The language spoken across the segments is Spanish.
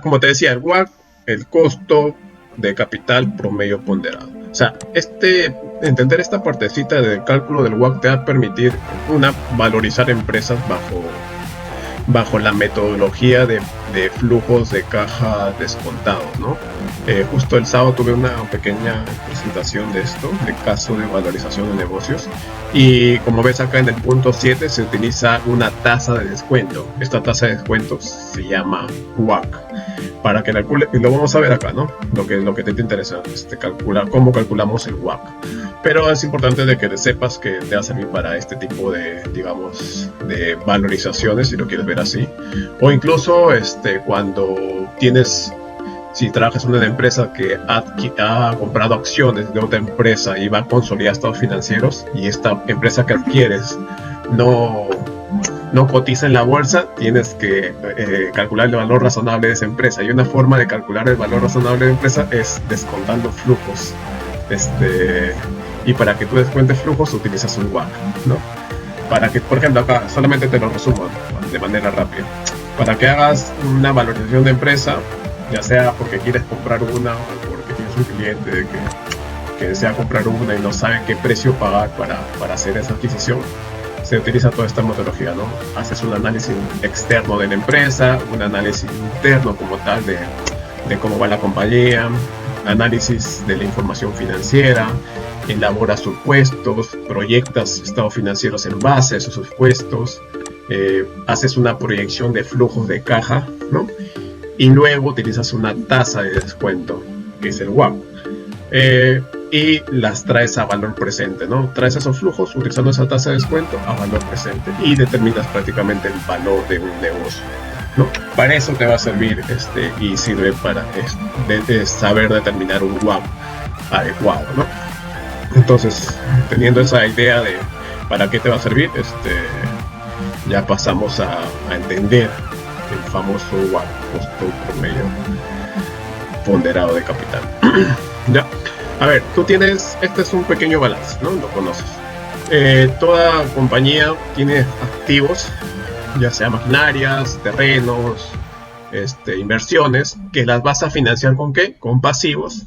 como te decía, el WACC, el costo de capital promedio ponderado. O sea, entender esta partecita del cálculo del WACC te va a permitir valorizar empresas bajo la metodología de flujos de caja descontados, ¿no? Justo el sábado tuve una pequeña presentación de esto, de caso de valorización de negocios, y como ves acá en el punto 7 se utiliza una tasa de descuento. Esta tasa de descuento se llama WACC. Para que calcule, y lo vamos a ver acá, ¿no? Lo que te interesa, calcular cómo calculamos el WACC. Pero es importante de que sepas que te va a servir para este tipo de, digamos, de valorizaciones, si lo quieres ver así. O incluso cuando si trabajas en una empresa que ha comprado acciones de otra empresa y va a consolidar estados financieros, y esta empresa que adquieres no cotiza en la bolsa, tienes que calcular el valor razonable de esa empresa. Y una forma de calcular el valor razonable de la empresa es descontando flujos. Y para que tú descuentes flujos utilizas un WACC, ¿no? Para que, por ejemplo, acá solamente te lo resumo de manera rápida. Para que hagas una valorización de empresa, ya sea porque quieres comprar una o porque tienes un cliente que desea comprar una y no sabe qué precio pagar para hacer esa adquisición, se utiliza toda esta metodología, ¿no? Haces un análisis externo de la empresa, un análisis interno como tal de cómo va la compañía, análisis de la información financiera, elaboras supuestos, proyectas estados financieros en base a esos supuestos, haces una proyección de flujos de caja, ¿no? Y luego utilizas una tasa de descuento, que es el WACC. Y las traes a valor presente, ¿no? Traes esos flujos utilizando esa tasa de descuento a valor presente y determinas prácticamente el valor de un negocio, ¿no? Para eso te va a servir y sirve para saber determinar un WACC adecuado, ¿no? Entonces, teniendo esa idea de para qué te va a servir, ya pasamos a entender el famoso WACC, costo promedio ponderado de capital. Ya. A ver, tú tienes, este es un pequeño balance, ¿no? Lo conoces. Toda compañía tiene activos, ya sea maquinarias, terrenos, inversiones, que las vas a financiar ¿con qué? Con pasivos,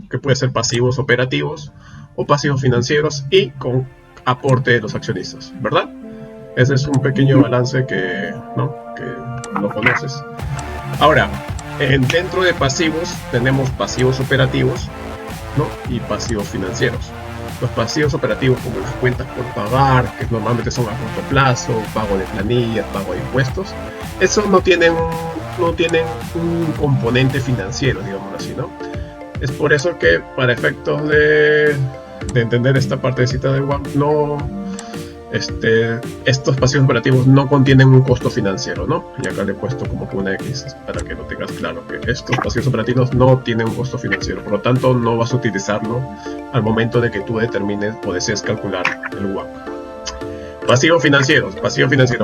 que puede ser pasivos operativos o pasivos financieros, y con aporte de los accionistas, ¿verdad? Ese es un pequeño balance que lo conoces. Ahora, dentro de pasivos tenemos pasivos operativos, ¿no? Y pasivos financieros. Los pasivos operativos, como las cuentas por pagar, que normalmente son a corto plazo, pago de planillas, pago de impuestos, esos no tienen un componente financiero, digamos así, ¿no? Es por eso que para efectos de entender esta partecita de WACC, estos pasivos operativos no contienen un costo financiero, ¿no? Y acá le he puesto como que una X para que lo tengas claro, que estos pasivos operativos no tienen un costo financiero, por lo tanto no vas a utilizarlo al momento de que tú determines o desees calcular el WACC. Pasivos financieros,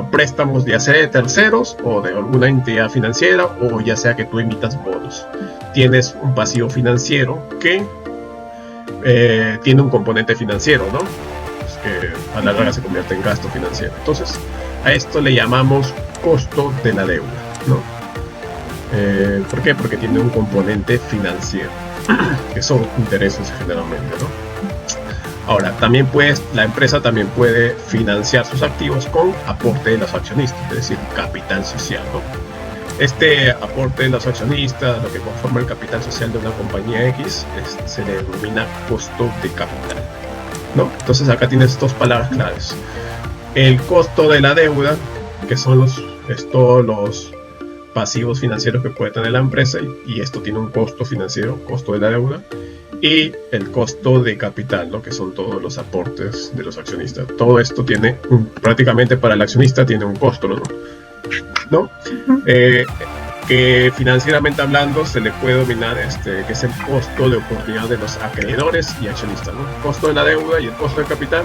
préstamos ya sea de terceros o de alguna entidad financiera, o ya sea que tú emitas bonos. Tienes un pasivo financiero que tiene un componente financiero, ¿no? Que a la larga se convierte en gasto financiero. Entonces, a esto le llamamos costo de la deuda, ¿no? ¿Por qué? Porque tiene un componente financiero, que son intereses generalmente, ¿no? Ahora, la empresa también puede financiar sus activos con aporte de los accionistas, es decir, capital social, ¿no? Este aporte de los accionistas, lo que conforma el capital social de una compañía X, se le denomina costo de capital, ¿no? Entonces acá tienes dos palabras claves: el costo de la deuda, que son todos los pasivos financieros que puede tener la empresa, y esto tiene un costo financiero, costo de la deuda, y el costo de capital, ¿no? Que son todos los aportes de los accionistas. Todo esto tiene prácticamente para el accionista tiene un costo, ¿no? Que financieramente hablando se le puede dominar que es el costo de oportunidad de los acreedores y accionistas, ¿no? El costo de la deuda y el costo de capital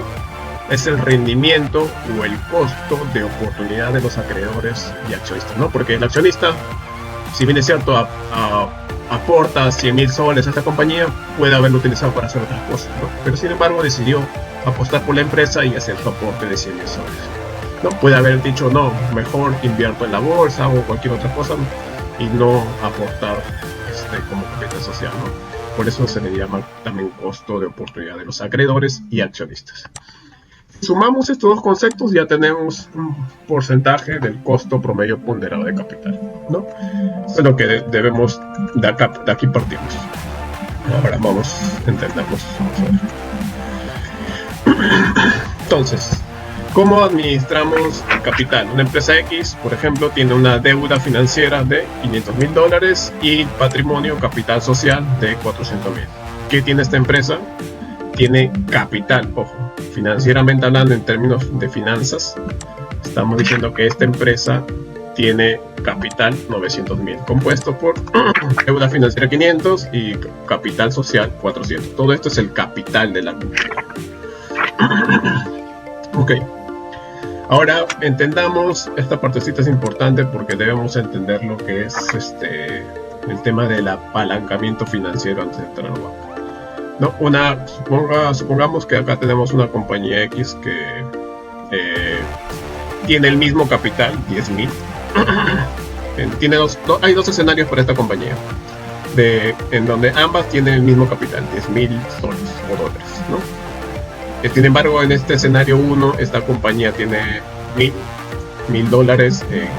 es el rendimiento o el costo de oportunidad de los acreedores y accionistas, ¿no? Porque el accionista, si bien es cierto, aporta 100.000 soles a esta compañía, puede haberlo utilizado para hacer otras cosas, ¿no? Pero sin embargo decidió apostar por la empresa y hacer su aporte de 100.000 soles. ¿No? Puede haber dicho, no, mejor invierto en la bolsa o cualquier otra cosa, y no aportar como capital social, ¿no? Por eso se le llama también costo de oportunidad de los acreedores y accionistas. Si sumamos estos dos conceptos, ya tenemos un porcentaje del costo promedio ponderado de capital, ¿no? Eso es lo que debemos, de aquí partimos. Ahora vamos a entendernos. Entonces, ¿cómo administramos el capital? Una empresa X, por ejemplo, tiene una deuda financiera de $500,000 y patrimonio capital social de $400,000. ¿Qué tiene esta empresa? Tiene capital, ojo, financieramente hablando, en términos de finanzas, estamos diciendo que esta empresa tiene capital 900,000, compuesto por deuda financiera 500 y capital social 400. Todo esto es el capital de la compañía. Ok. Ahora entendamos, esta partecita es importante porque debemos entender lo que es el tema del apalancamiento financiero antes de entrar al banco. No, supongamos que acá tenemos una compañía X que tiene el mismo capital, 10,000. Hay dos escenarios para esta compañía, en donde ambas tienen el mismo capital, 10,000 soles o dólares, ¿no? Sin embargo, en este escenario 1, esta compañía tiene $1,000 en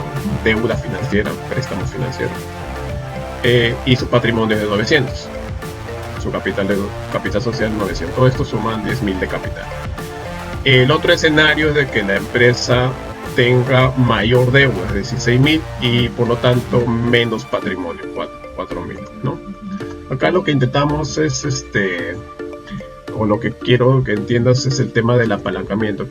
deuda financiera, préstamos financieros, y su patrimonio es de 900. Su capital social 900. Todo esto suman 10,000 de capital. El otro escenario es de que la empresa tenga mayor deuda, es decir, 6,000, y por lo tanto menos patrimonio, 4,000, ¿no? Acá lo que intentamos es o lo que quiero que entiendas es el tema del apalancamiento.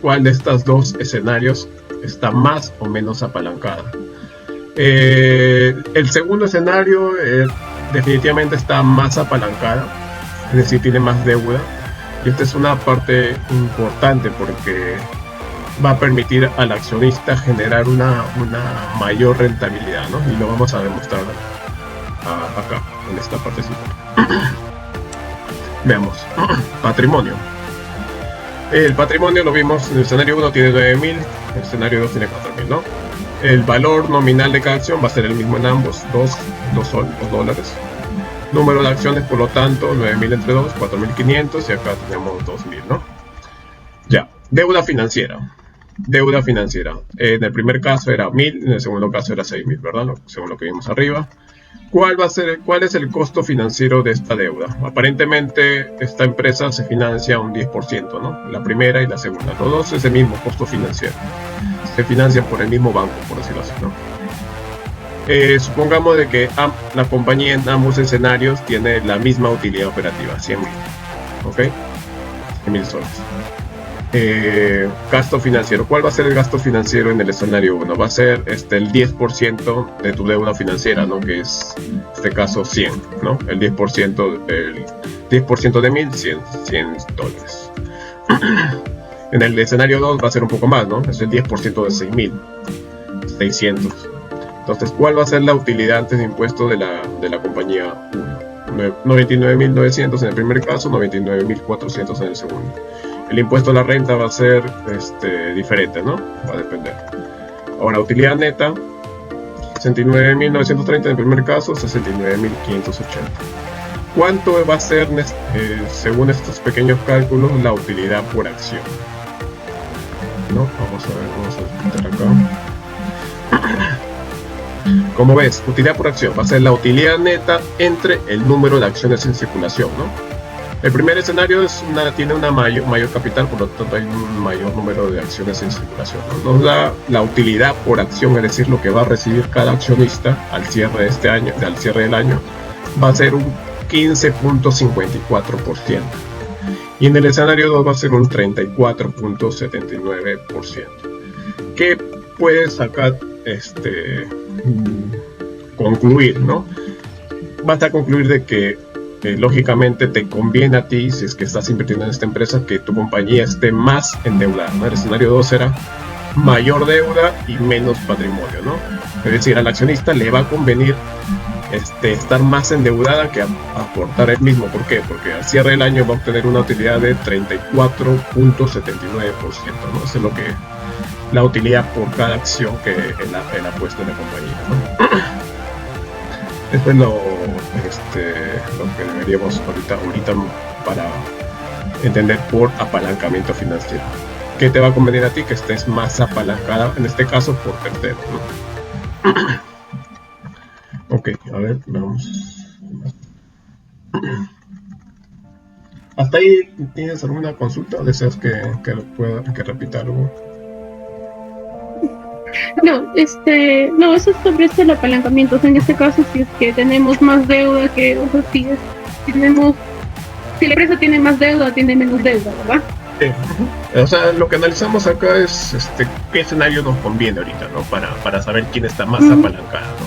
¿Cuál de estos dos escenarios está más o menos apalancada? El segundo escenario definitivamente está más apalancada, es decir, tiene más deuda, y esta es una parte importante porque va a permitir al accionista generar una mayor rentabilidad, ¿no? Y lo vamos a demostrar acá, en esta partecita. Veamos, patrimonio. El patrimonio lo vimos en el escenario 1 tiene 9,000, en el escenario 2 tiene 4,000, ¿no? El valor nominal de cada acción va a ser el mismo en ambos, 2 dólares. Número de acciones, por lo tanto, 9,000 entre 2, 4,500, y acá tenemos 2,000, ¿no? Ya, deuda financiera. Deuda financiera. En el primer caso era 1,000, en el segundo caso era 6,000, ¿verdad? Según lo que vimos arriba. ¿Cuál es el costo financiero de esta deuda? Aparentemente esta empresa se financia un 10%, ¿no? La primera y la segunda. Los dos es el mismo costo financiero. Se financian por el mismo banco, por decirlo así, ¿no? Supongamos de que la compañía en ambos escenarios tiene la misma utilidad operativa, 100,000, ¿ok? 100,000 soles. Gasto financiero. ¿Cuál va a ser el gasto financiero en el escenario 1? Va a ser el 10% de tu deuda financiera, ¿no? Que es, en este caso, 100, ¿no? El 10% de 1,000, 100 dólares. En el escenario 2 va a ser un poco más, ¿no? Es el 10% de 6,000, 600. Entonces, ¿cuál va a ser la utilidad antes de impuesto de la compañía 1? 99,900 en el primer caso, 99,400 en el segundo. El impuesto a la renta va a ser diferente, ¿no? Va a depender. Ahora, utilidad neta, 69,930 en el primer caso, 69,580. ¿Cuánto va a ser, según estos pequeños cálculos, la utilidad por acción? ¿No? Vamos a ver acá. Como ves, utilidad por acción va a ser la utilidad neta entre el número de acciones en circulación, ¿no? El primer escenario tiene una mayor capital, por lo tanto hay un mayor número de acciones en circulación, ¿no? Nos da la utilidad por acción, es decir, lo que va a recibir cada accionista al cierre de este año, al cierre del año, va a ser un 15.54%. Y en el escenario 2 va a ser un 34.79%. ¿Qué puedes acá concluir, ¿no? Vas a concluir de que lógicamente te conviene a ti, si es que estás invirtiendo en esta empresa, que tu compañía esté más endeudada, ¿no? El escenario 2 será mayor deuda y menos patrimonio, ¿no? Es decir, al accionista le va a convenir estar más endeudada que aportar el mismo. ¿Por qué? Porque al cierre del año va a obtener una utilidad de 34.79%, ¿no? Eso es lo que la utilidad por cada acción que él ha puesto en la compañía, ¿no? Esto es lo que deberíamos ahorita para entender por apalancamiento financiero. ¿Qué te va a convenir a ti? Que estés más apalancada, en este caso por tercero, ¿no? Ok, a ver, vamos. ¿Hasta ahí tienes alguna consulta o deseas que repita algo? No, no, eso es sobre el apalancamiento. O sea, en este caso, si es que tenemos más deuda que, o sea, si la empresa tiene más deuda, tiene menos deuda, ¿verdad? Sí. O sea, lo que analizamos acá es qué escenario nos conviene ahorita, ¿no? Para saber quién está más apalancado, ¿no?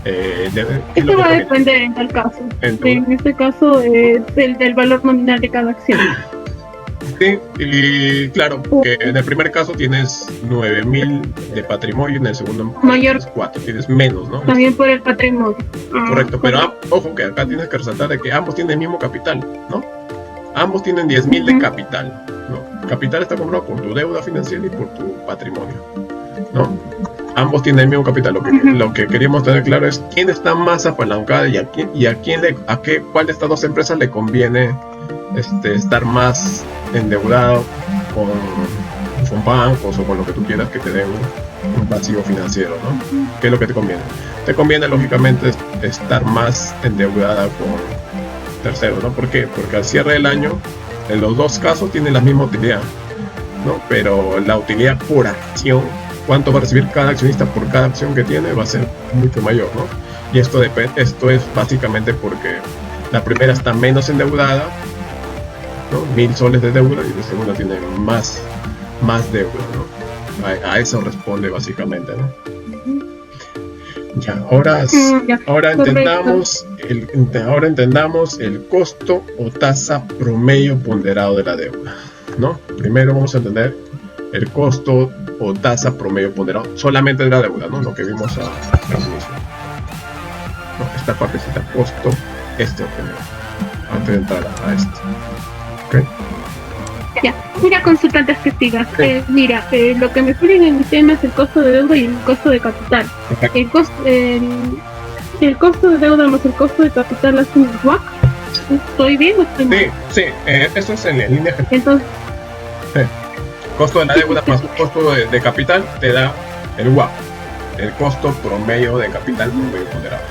Esto va a depender en tal caso. En este caso, del valor nominal de cada acción. Sí, y claro, que en el primer caso tienes 9.000 de patrimonio, en el segundo mayor 4, tienes menos, ¿no? También por el patrimonio. Correcto, pero ojo que acá tienes que resaltar de que ambos tienen el mismo capital, ¿no? Ambos tienen 10.000 de capital, ¿no? Capital está comprado por tu deuda financiera y por tu patrimonio, ¿no? Ambos tienen el mismo capital. Lo que queríamos tener claro es quién está más apalancada y cuál de estas dos empresas le conviene estar más endeudado con bancos o con lo que tú quieras que te den un pasivo financiero, ¿no? ¿Qué es lo que te conviene? Te conviene lógicamente estar más endeudada con terceros, ¿no? ¿Por qué? Porque al cierre del año, en los dos casos tienen la misma utilidad, ¿no? Pero la utilidad por acción, cuánto va a recibir cada accionista por cada acción que tiene, va a ser mucho mayor, ¿no? Y esto es básicamente porque la primera está menos endeudada, ¿no? 1.000 soles de deuda, y la segunda tiene más deuda, ¿no? A eso responde básicamente, ¿no? Ya, ahora entendamos el costo o tasa promedio ponderado de la deuda, ¿no? Primero vamos a entender el costo o tasa promedio ponderado solamente de la deuda, ¿no? Lo que vimos al inicio, ¿no? Esta partecita, costo, primero, antes de entrar a esto. ¿Okay? Ya, mira, consultantes que sigas. Mira, lo que me ponen en mi tema es el costo de deuda y el costo de capital. El costo de deuda más el costo de capital es un WACC. ¿Estoy bien o estoy mal? Sí, eso es en línea general. Entonces, costo de la deuda más costo de capital te da el WACC, el costo promedio de capital promedio ponderado.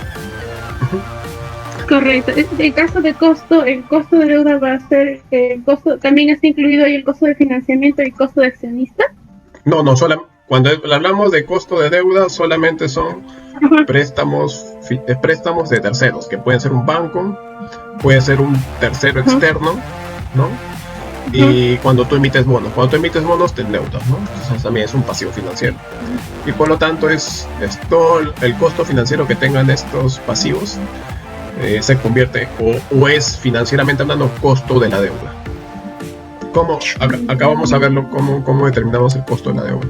Correcto. En caso de costo, el costo de deuda va a ser el costo, también está incluido ahí el costo de financiamiento y el costo de accionista. No, cuando hablamos de costo de deuda solamente son préstamos de terceros, que pueden ser un banco, puede ser un tercero externo, ¿no? Y cuando tú emites bonos te endeudas, ¿no? Entonces también es un pasivo financiero. Y por lo tanto es todo el costo financiero que tengan estos pasivos se convierte o es financieramente hablando costo de la deuda. Acá vamos a verlo cómo determinamos el costo de la deuda.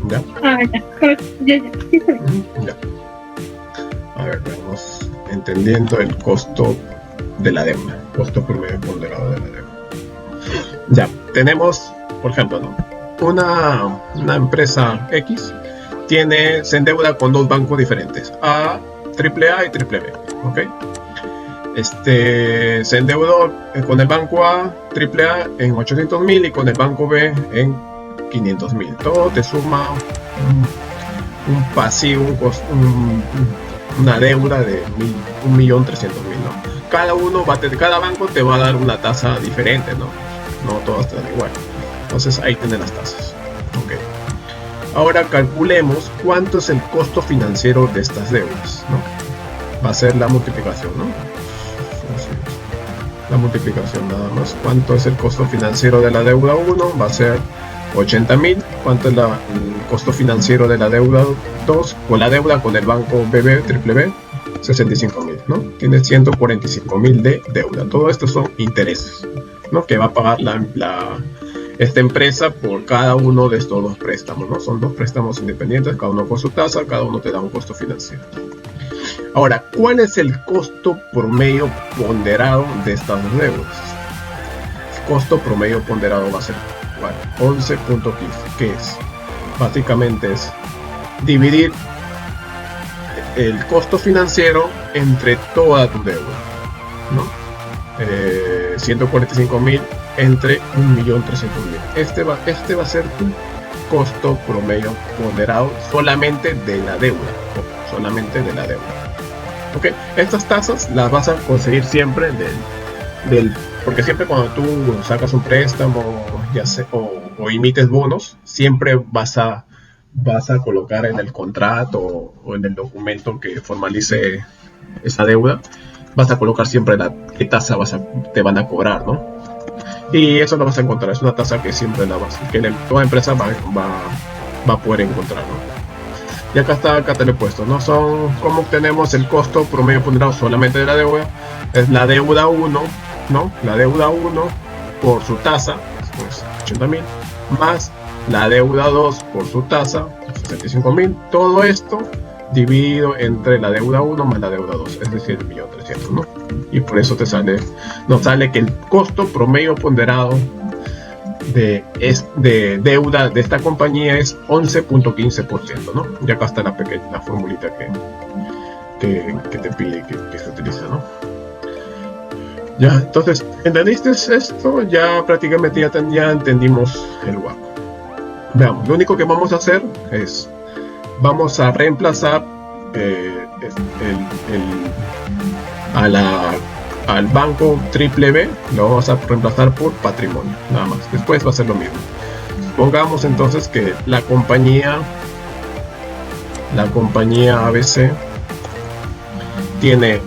¿Ya? Ya. A ver, vamos entendiendo el costo de la deuda, costo promedio ponderado de la deuda. Ya, tenemos, por ejemplo, ¿no? una empresa X se endeuda con dos bancos diferentes, AAA y BBB, ¿ok? Se endeudó con el banco A, AAA en 800.000 y con el banco B en 500.000. Todo te suma un pasivo, una deuda de 1.300.000, ¿no? Cada banco te va a dar una tasa diferente, ¿no? No todas te dan igual. Entonces ahí tienen las tasas. Okay. Ahora calculemos cuánto es el costo financiero de estas deudas, ¿no? Va a ser la multiplicación, ¿no? La multiplicación nada más. ¿Cuánto es el costo financiero de la deuda 1? Va a ser 80.000. ¿Cuánto es el costo financiero de la deuda 2? Con la deuda con el banco BBB, 65.000, ¿no? Tiene 145.000 de deuda. Todo esto son intereses, ¿no? Que va a pagar esta empresa por cada uno de estos dos préstamos, ¿no? Son dos préstamos independientes, cada uno con su tasa, cada uno te da un costo financiero. Ahora, ¿cuál es el costo promedio ponderado de estas dos deudas? El costo promedio ponderado va a ser Vale, 11.15, que es básicamente es dividir el costo financiero entre toda tu deuda, ¿no? 145.000 entre 1.300.000. Este va a ser tu costo promedio ponderado solamente de la deuda, solamente de la deuda. Ok, estas tasas las vas a conseguir siempre porque siempre cuando tú sacas un préstamo o emites bonos, siempre vas a colocar en el contrato o en el documento que formalice esa deuda, vas a colocar siempre qué tasa te van a cobrar, ¿no? Y eso lo vas a encontrar, es una tasa que siempre toda empresa va a poder encontrar, ¿no? Y acá te lo he puesto, ¿no? ¿Cómo obtenemos el costo promedio ponderado solamente de la deuda? Es la deuda 1, ¿no? La deuda 1 por su tasa, pues 80.000, más la deuda 2 por su tasa, 65.000. Todo esto dividido entre la deuda 1 más la deuda 2, es decir, 1.300.000, ¿no? Y por eso nos sale que el costo promedio ponderado de deuda de esta compañía es 11.15%, ¿no? Y acá está la formulita que te pide que se utilice, ¿no? Ya, entonces, ¿entendiste esto? Ya prácticamente ya entendimos el WACC. Veamos, lo único que vamos a hacer es vamos a reemplazar al banco triple B, lo vamos a reemplazar por patrimonio, nada más. Después va a ser lo mismo. Supongamos entonces que la compañía ABC tiene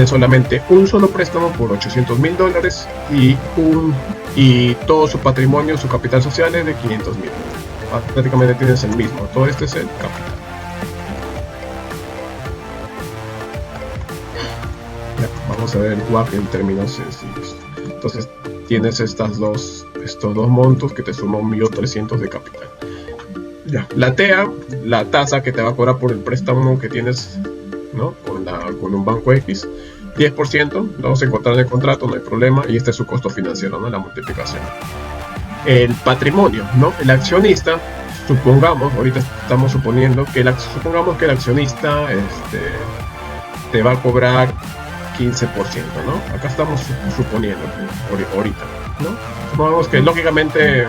solamente un solo préstamo por $800.000 y todo su patrimonio, su capital social es de 500.000. Prácticamente tienes el mismo, todo este es el capital. Ya, vamos a ver el WACC en términos sencillos. Entonces tienes estos dos montos que te suman 1.300.000 de capital. Ya, la TEA, la tasa que te va a cobrar por el préstamo que tienes, ¿no? con un banco X, 10%, lo vamos a encontrar en el contrato, no hay problema, y este es su costo financiero, ¿no? La multiplicación. El patrimonio, ¿no? El accionista, ahorita estamos suponiendo que el accionista te va a cobrar 15%, ¿no? Acá estamos suponiendo ahorita, ¿no? Supongamos que lógicamente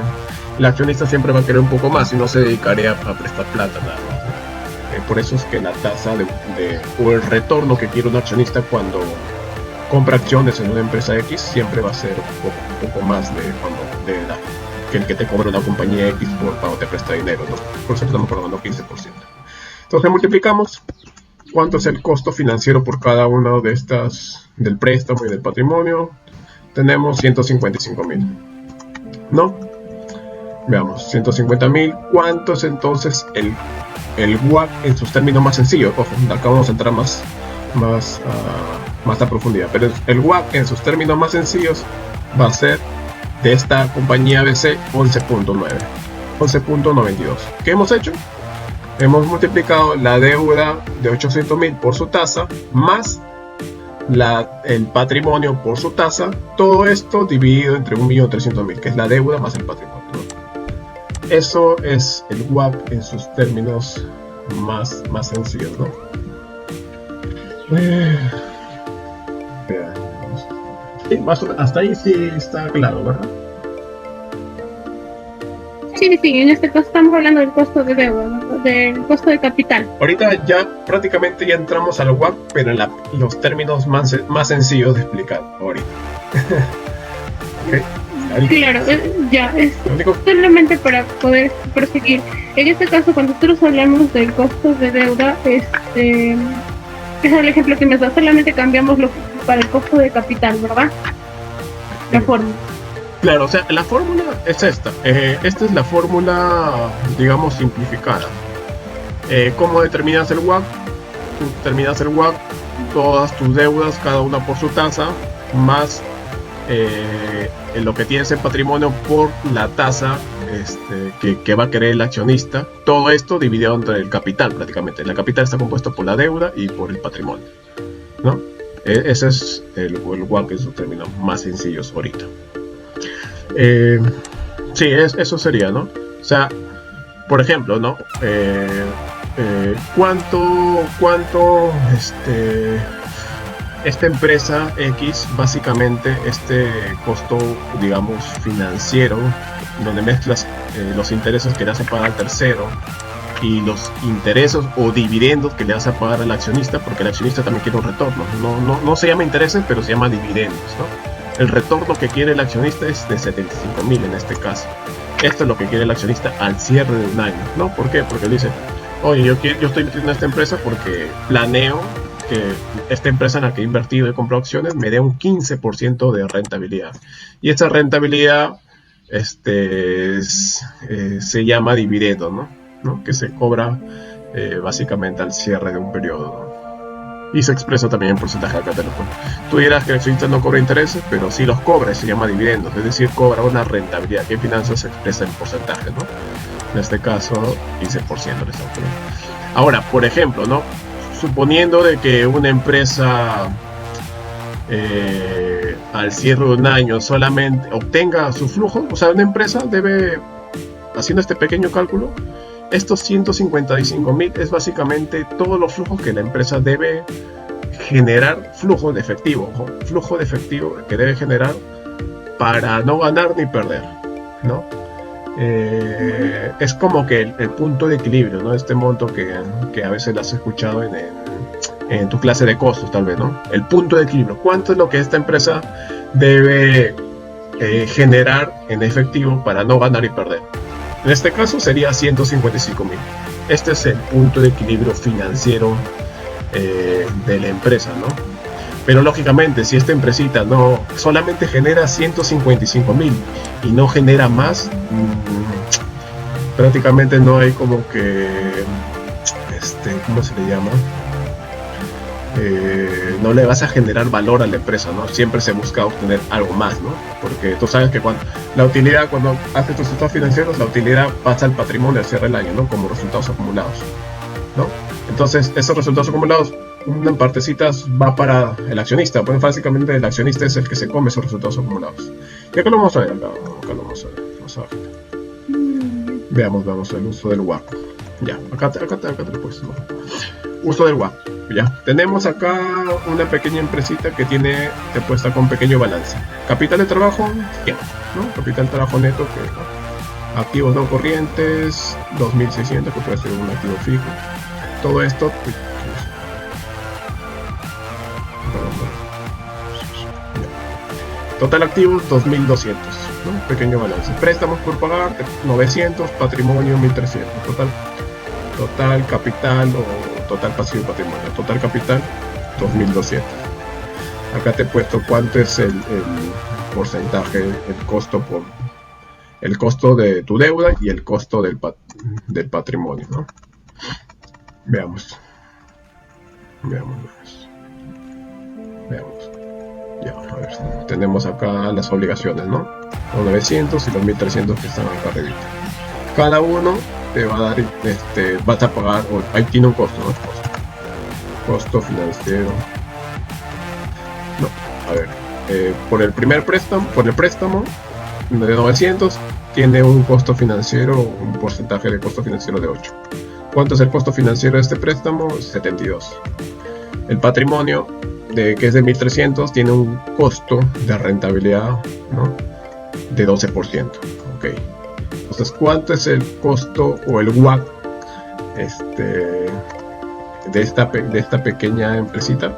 el accionista siempre va a querer un poco más y no se dedicaría a prestar plata nada más. Por eso es que la tasa o el retorno que quiere un accionista cuando compra acciones en una empresa X siempre va a ser un poco más que el que te cobra una compañía X cuando te presta dinero, ¿no? Por eso estamos cobrando 15%. Entonces multiplicamos cuánto es el costo financiero por cada una de estas, del préstamo y del patrimonio. Tenemos 155.000, ¿no? Veamos, 150.000. ¿Cuánto es entonces el WACC en sus términos más sencillos? Ojo, acá vamos a entrar más a profundidad, pero el WACC en sus términos más sencillos va a ser de esta compañía ABC 11.92. ¿Qué hemos hecho? Hemos multiplicado la deuda de 800.000 por su tasa más el patrimonio por su tasa, todo esto dividido entre 1.300.000, que es la deuda más el patrimonio, ¿no? Eso es el WACC en sus términos más sencillos, ¿no? Sí, más o menos, hasta ahí sí está claro, ¿verdad? Sí, en este caso estamos hablando del costo de deuda, ¿no? Del costo de capital. Ahorita ya prácticamente ya entramos al WACC, pero en los términos más sencillos de explicar ahorita. Okay. Claro, ya, es simplemente para poder proseguir. En este caso, cuando nosotros hablamos del costo de deuda, es el ejemplo que me da, solamente cambiamos para el costo de capital, ¿verdad? La fórmula. Claro, o sea, la fórmula es esta. Esta es la fórmula, digamos, simplificada. ¿Cómo determinas el WACC? Tú determinas el WACC, todas tus deudas, cada una por su tasa, más en lo que tienes en patrimonio por la tasa que va a querer el accionista. Todo esto dividido entre el capital prácticamente. El capital está compuesto por la deuda y por el patrimonio, ¿no? Ese es el WACC en sus términos más sencillos ahorita. Sí, eso sería, ¿no? O sea, por ejemplo, ¿no? ¿Cuánto esta empresa X, básicamente este costo, digamos, financiero, donde mezclas los intereses que le hace pagar al tercero y los intereses o dividendos que le vas a pagar al accionista, porque el accionista también quiere un retorno. No se llama intereses, pero se llama dividendos, ¿no? El retorno que quiere el accionista es de 75.000 en este caso. Esto es lo que quiere el accionista al cierre de un año, ¿no? ¿Por qué? Porque él dice, oye, yo estoy metiendo en esta empresa porque planeo que esta empresa en la que he invertido y comprado acciones me dé un 15% de rentabilidad. Y esa rentabilidad se llama dividendo, ¿no? Que se cobra básicamente al cierre de un periodo, ¿no? Y se expresa también en porcentaje acá te lo pongo. Tú dirás que el accionista no cobra intereses, pero sí los cobra, se llama dividendos, es decir, cobra una rentabilidad que en finanzas se expresa en porcentaje, ¿no? En este caso, 15% le estamos poniendo. Ahora, por ejemplo, ¿no? Suponiendo de que una empresa al cierre de un año solamente obtenga su flujo, o sea, una empresa debe, haciendo este pequeño cálculo, estos 155.000 es básicamente todos los flujos que la empresa debe generar, flujo de efectivo que debe generar para no ganar ni perder, ¿no? Es como que el punto de equilibrio, ¿no? Este monto que a veces lo has escuchado en tu clase de costos, tal vez, ¿no? El punto de equilibrio. ¿Cuánto es lo que esta empresa debe generar en efectivo para no ganar y perder? En este caso sería 155.000. Este es el punto de equilibrio financiero de la empresa, ¿no? Pero lógicamente, si esta empresita no solamente genera 155.000 y no genera más, prácticamente no hay como que, ¿cómo se le llama? No le vas a generar valor a la empresa, ¿no? Siempre se busca obtener algo más, ¿no? Porque tú sabes que cuando haces tus estados financieros, la utilidad pasa al patrimonio al cierre del año, ¿no? Como resultados acumulados, ¿no? Entonces, esos resultados acumulados, una partecita va para el accionista, pues básicamente el accionista es el que se come esos resultados acumulados. Y acá lo vamos a ver, acá lo vamos a ver. Veamos el uso del WAP. Ya, acá te lo he puesto, ¿no? Uso del WAP. Ya, tenemos acá una pequeña empresita que tiene puesta con pequeño balance. Capital de trabajo, 100, ¿no? Capital de trabajo neto, que ¿no? Activos no corrientes, 2.600, que puede ser un activo fijo. Todo esto. Total activos, 2.200, ¿no? Pequeño balance. Préstamos por pagar, 900, patrimonio, 1.300. Total capital o total pasivo y patrimonio. Total capital, 2.200. Acá te he puesto cuánto es el porcentaje, el costo de tu deuda y el costo del patrimonio, ¿no? Veamos. Ya, a ver, tenemos acá las obligaciones, ¿no? Los 900 y los 1.300 que están acá arriba. Cada uno te va a dar, vas a pagar, ahí tiene un costo, ¿no? Costo financiero. No, a ver, por el préstamo de 900 tiene un costo financiero, un porcentaje de costo financiero de 8. ¿Cuánto es el costo financiero de este préstamo? 72. El patrimonio, que es de 1.300, tiene un costo de rentabilidad, ¿no? De 12%. Ok. Entonces, ¿cuánto es el costo o el WACC de esta pequeña empresita?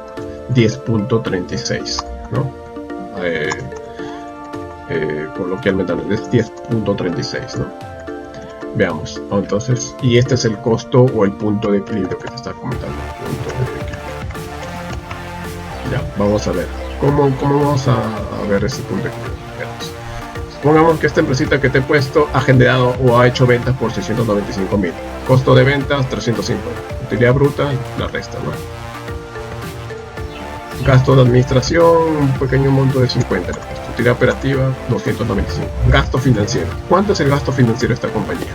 10.36, ¿no? Coloquialmente es 10.36, ¿no? Veamos, entonces, y este es el costo o el punto de equilibrio que te está comentando. Punto de equilibrio. Ya, vamos a ver. ¿Cómo vamos a ver ese punto de equilibrio? Veamos. Supongamos que esta empresita que te he puesto ha generado o ha hecho ventas por 695.000. Costo de ventas 350. Utilidad bruta, la resta, ¿no? Gasto de administración, un pequeño monto de 50. Utilidad operativa 295. Gasto financiero. ¿Cuánto es el gasto financiero de esta compañía?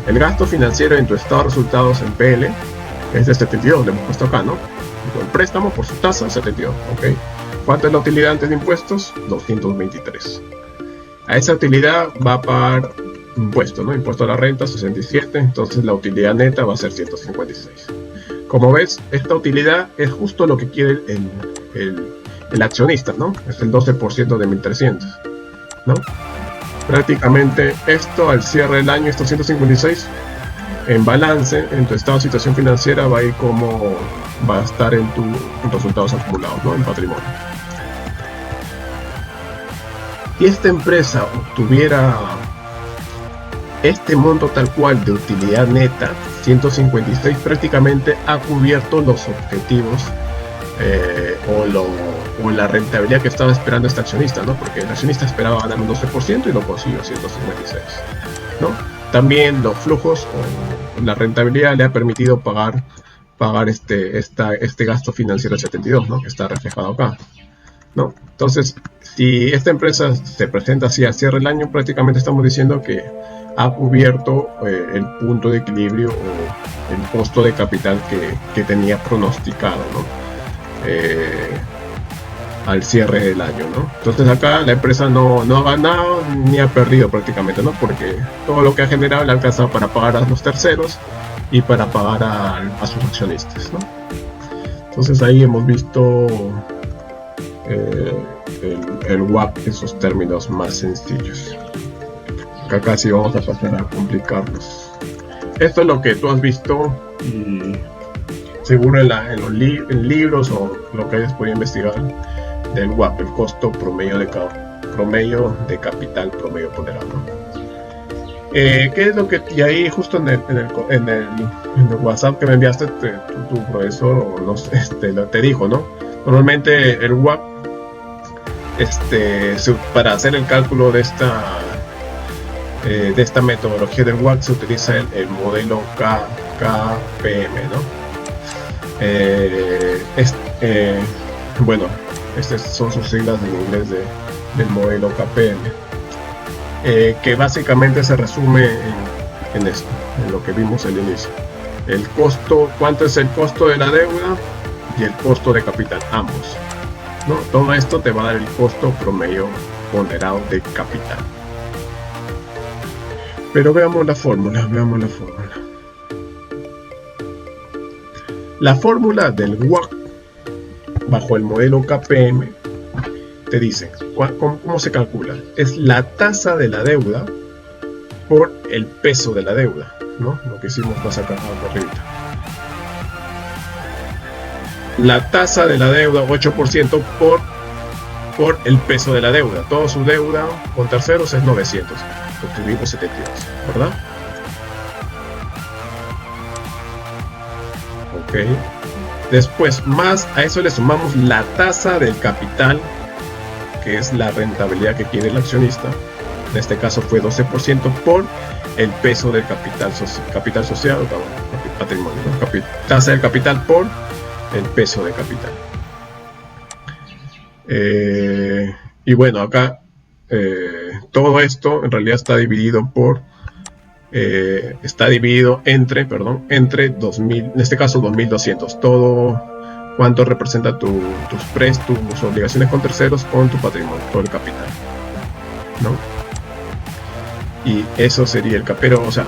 El gasto financiero en tu estado de resultados en PL es de 72, le hemos puesto acá, ¿no? El préstamo por su tasa, 72, ¿ok? ¿Cuánto es la utilidad antes de impuestos? 223. A esa utilidad va a pagar impuesto, ¿no? Impuesto a la renta, 67, entonces la utilidad neta va a ser 156. Como ves, esta utilidad es justo lo que quiere el accionista, ¿no? Es el 12% de 1300, ¿no? Prácticamente esto al cierre del año, estos 156, en balance, en tu estado de situación financiera va a ir como va a estar en tus resultados acumulados, ¿no? En patrimonio. Si esta empresa obtuviera este monto tal cual de utilidad neta, 156, prácticamente ha cubierto los objetivos o la rentabilidad que estaba esperando este accionista, ¿no? Porque el accionista esperaba ganar un 12% y lo consiguió, 156, ¿no? También los flujos o la rentabilidad le ha permitido pagar este gasto financiero 72, ¿no? Que está reflejado acá, ¿no? Entonces, si esta empresa se presenta así al cierre del año, prácticamente estamos diciendo que ha cubierto el punto de equilibrio o el costo de capital que tenía pronosticado, ¿no? Al cierre del año, ¿no? Entonces acá la empresa no ha ganado ni ha perdido prácticamente, ¿no? Porque todo lo que ha generado le ha alcanzado para pagar a los terceros y para pagar a sus accionistas, ¿no? Entonces ahí hemos visto el WACC en sus términos más sencillos. Acá casi vamos a pasar a complicarlos. Esto es lo que tú has visto y seguro en los libros o lo que hayas podido investigar del WACC, el costo promedio de capital promedio ponderado, ¿no? ¿Qué es lo que, y ahí justo en el WhatsApp que me enviaste tu profesor o no sé, te dijo, ¿no? Normalmente el WACC, para hacer el cálculo de esta metodología del WACC se utiliza el modelo KPM, ¿no? Bueno, estas son sus siglas en inglés del modelo KPM, que básicamente se resume en esto, en lo que vimos al inicio. El costo, cuánto es el costo de la deuda y el costo de capital, ambos, ¿no? Todo esto te va a dar el costo promedio ponderado de capital. Pero veamos la fórmula. La fórmula del WACC bajo el modelo KPM te dice cómo se calcula. Es la tasa de la deuda por el peso de la deuda, ¿no? Lo que hicimos más acá arriba. La tasa de la deuda 8% por el peso de la deuda. Toda su deuda con terceros es 900. Obtuvimos 72, ¿verdad? Ok. Después, más a eso le sumamos la tasa del capital, que es la rentabilidad que quiere el accionista. En este caso fue 12% por el peso del capital social, patrimonio, ¿no? Tasa del capital por el peso de capital. Y bueno, acá todo esto en realidad está dividido entre 2000, en este caso 2200, todo cuánto representa tus obligaciones con terceros con tu patrimonio, todo el capital, ¿no? Y eso sería el capero, o sea,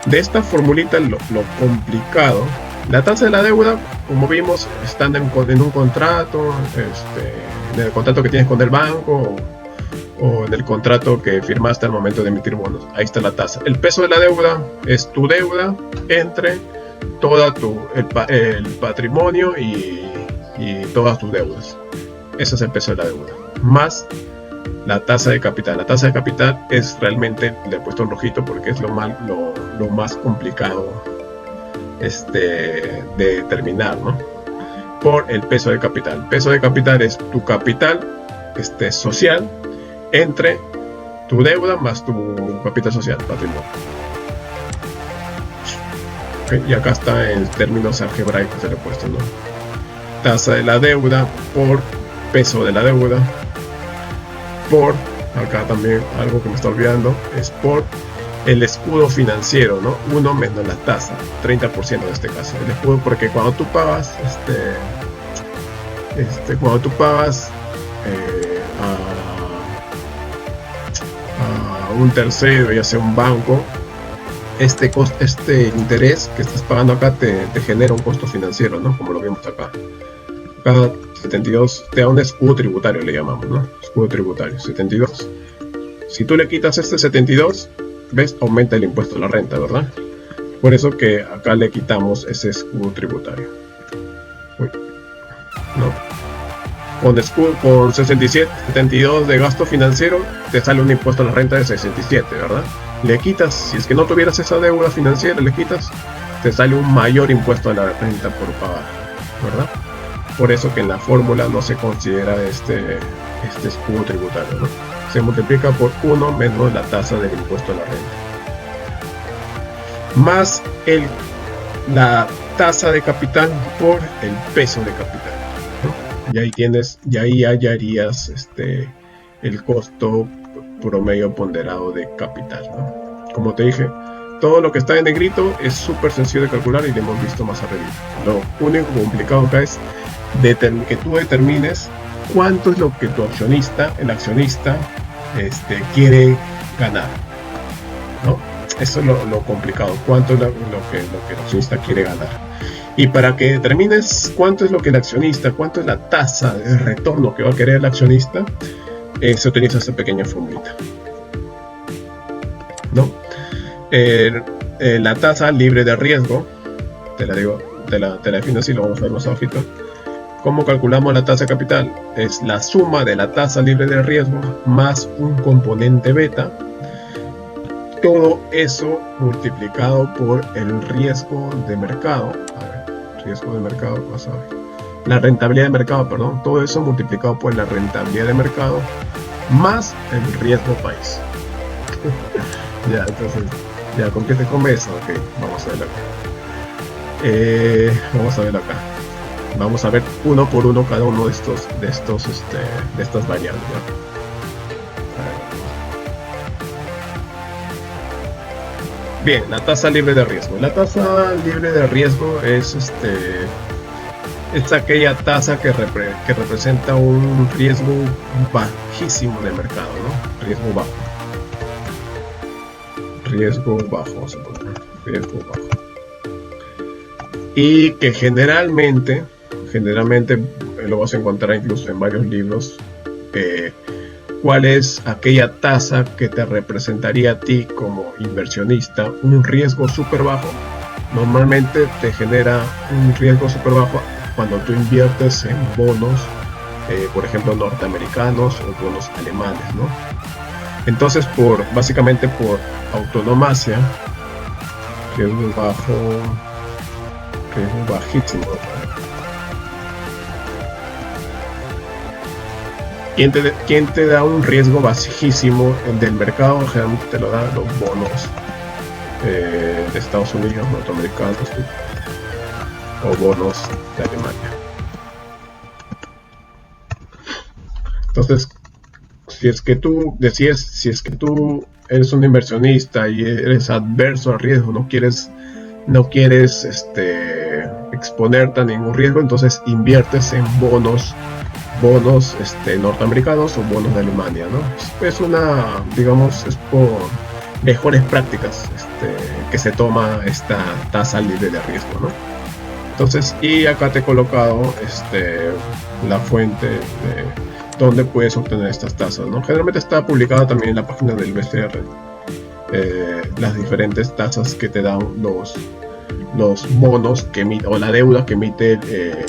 de esta formulita lo complicado, la tasa de la deuda, como vimos, estando en un contrato, en el contrato que tienes con el banco o en el contrato que firmaste al momento de emitir bonos, ahí está la tasa. El peso de la deuda es tu deuda entre toda el patrimonio y todas tus deudas. Ese es el peso de la deuda, más la tasa de capital. La tasa de capital es realmente, le he puesto en rojito porque es lo más complicado de determinar, ¿no? Por el peso de capital. El peso de capital es tu capital social entre tu deuda más tu capital social, patrimonio. Okay, y acá está en términos algebraicos, se le he puesto, ¿no? Tasa de la deuda por peso de la deuda por, acá también algo que me está olvidando, es por el escudo financiero, ¿no? 1 menos la tasa, 30% en este caso. El escudo, porque cuando tú pagas, un tercero, ya sea un banco, este interés que estás pagando acá te genera un costo financiero, ¿no? Como lo vemos acá. Cada 72 te da un escudo tributario, le llamamos, ¿no? Escudo tributario, 72. Si tú le quitas este 72, ¿ves? Aumenta el impuesto a la renta, ¿verdad? Por eso que acá le quitamos ese escudo tributario. Uy, no. Con 67, 72 de gasto financiero, te sale un impuesto a la renta de 67, ¿verdad? Le quitas, si es que no tuvieras esa deuda financiera, le quitas, te sale un mayor impuesto a la renta por pagar, ¿verdad? Por eso que en la fórmula no se considera este escudo tributario, ¿no? Se multiplica por 1 menos la tasa del impuesto a la renta. Más la tasa de capital por el peso de capital, ¿no? Y ahí hallarías el costo promedio ponderado de capital, ¿no? Como te dije, todo lo que está en negrito es súper sencillo de calcular y lo hemos visto más arriba. Lo único complicado acá es que tú determines cuánto es lo que el accionista quiere ganar, ¿no? Eso es lo complicado, cuánto es lo que el accionista quiere ganar. Y para que determines cuánto es lo que el accionista, cuánto es la tasa de retorno que va a querer el accionista, se utiliza esta pequeña formulita, ¿no? La tasa libre de riesgo, te la defino así, lo vamos a ver más abajito. ¿Cómo calculamos la tasa de capital? Es la suma de la tasa libre de riesgo más un componente beta. Todo eso multiplicado por el riesgo de mercado. A ver, riesgo de mercado, vas a ver. La rentabilidad de mercado, perdón. Todo eso multiplicado por la rentabilidad de mercado más el riesgo país. Ya, entonces, ya, ¿con qué te come eso? Ok, vamos a verlo acá. Vamos a verlo acá. Vamos a ver uno por uno cada uno de estas variables, ¿no? Bien, la tasa libre de riesgo. La tasa libre de riesgo es aquella tasa que representa un riesgo bajísimo de mercado, ¿no? Riesgo bajo. Riesgo bajo, vamos a poner. Riesgo bajo. Y que generalmente lo vas a encontrar incluso en varios libros, cuál es aquella tasa que te representaría a ti como inversionista un riesgo súper bajo. Normalmente te genera un riesgo súper bajo cuando tú inviertes en bonos, por ejemplo norteamericanos o bonos alemanes, ¿no? Entonces básicamente por autonomacia, riesgo bajo, riesgo bajísimo. ¿Quién te da un riesgo bajísimo del mercado? Generalmente te lo dan los bonos de Estados Unidos, norteamericanos, o bonos de Alemania. Entonces, si es que tú eres un inversionista y eres adverso al riesgo, no quieres exponerte a ningún riesgo, entonces inviertes en bonos norteamericanos o bonos de Alemania, ¿no? Es por mejores prácticas que se toma esta tasa libre de riesgo, ¿no? Entonces, y acá te he colocado la fuente de donde puedes obtener estas tasas, ¿no? Generalmente está publicada también en la página del BCR, las diferentes tasas que te dan los bonos que emite, o la deuda que emite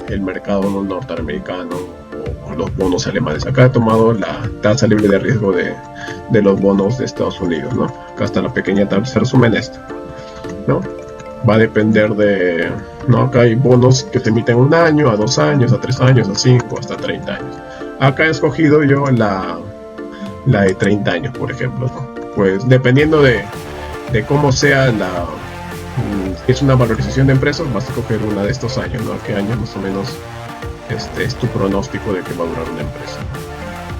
el mercado norteamericano o los bonos alemanes. Acá he tomado la tasa libre de riesgo de los bonos de Estados Unidos, ¿no? Acá está la pequeña tabla, se resume en esto, ¿no? Va a depender de, ¿no? Acá hay bonos que se emiten 1 año, a 2 años, a 3 años, a 5, hasta 30 años. Acá he escogido yo la de 30 años, por ejemplo, ¿no? Pues dependiendo de cómo sea si es una valorización de empresas, vas a escoger una de estos años, ¿no? ¿Qué año más o menos es tu pronóstico de que va a durar una empresa?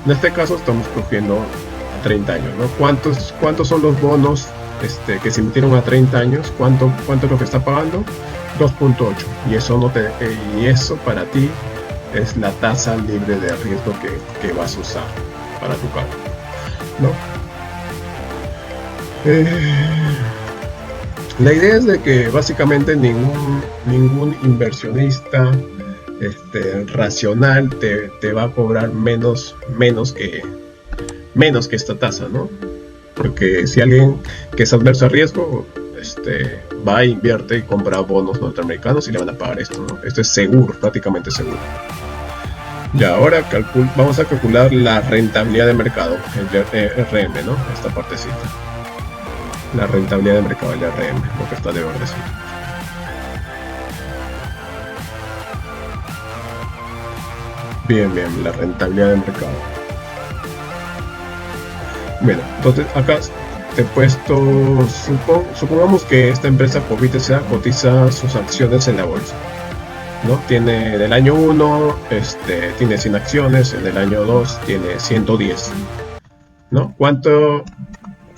En este caso estamos cogiendo a 30 años, ¿no? ¿Cuántos son los bonos que se emitieron a 30 años? ¿Cuánto es lo que está pagando? 2.8. Y eso para ti es la tasa libre de riesgo que vas a usar para tu cálculo, ¿no? La idea es de que básicamente ningún inversionista racional te va a cobrar menos que esta tasa, ¿no? Porque si alguien que es adverso a riesgo va, invierte y compra bonos norteamericanos y le van a pagar esto, ¿no? Esto es seguro, prácticamente seguro. Y ahora vamos a calcular la rentabilidad de mercado, el RM, ¿no? Esta partecita. La rentabilidad de mercado, el RM, lo que está de verdecito. Bien, la rentabilidad de mercado. Bueno, entonces acá te he puesto, supongamos que esta empresa cotiza sus acciones en la bolsa, ¿no? Tiene en el año 1 tiene 100 acciones, en el año 2 tiene 110, ¿no? ¿Cuánto?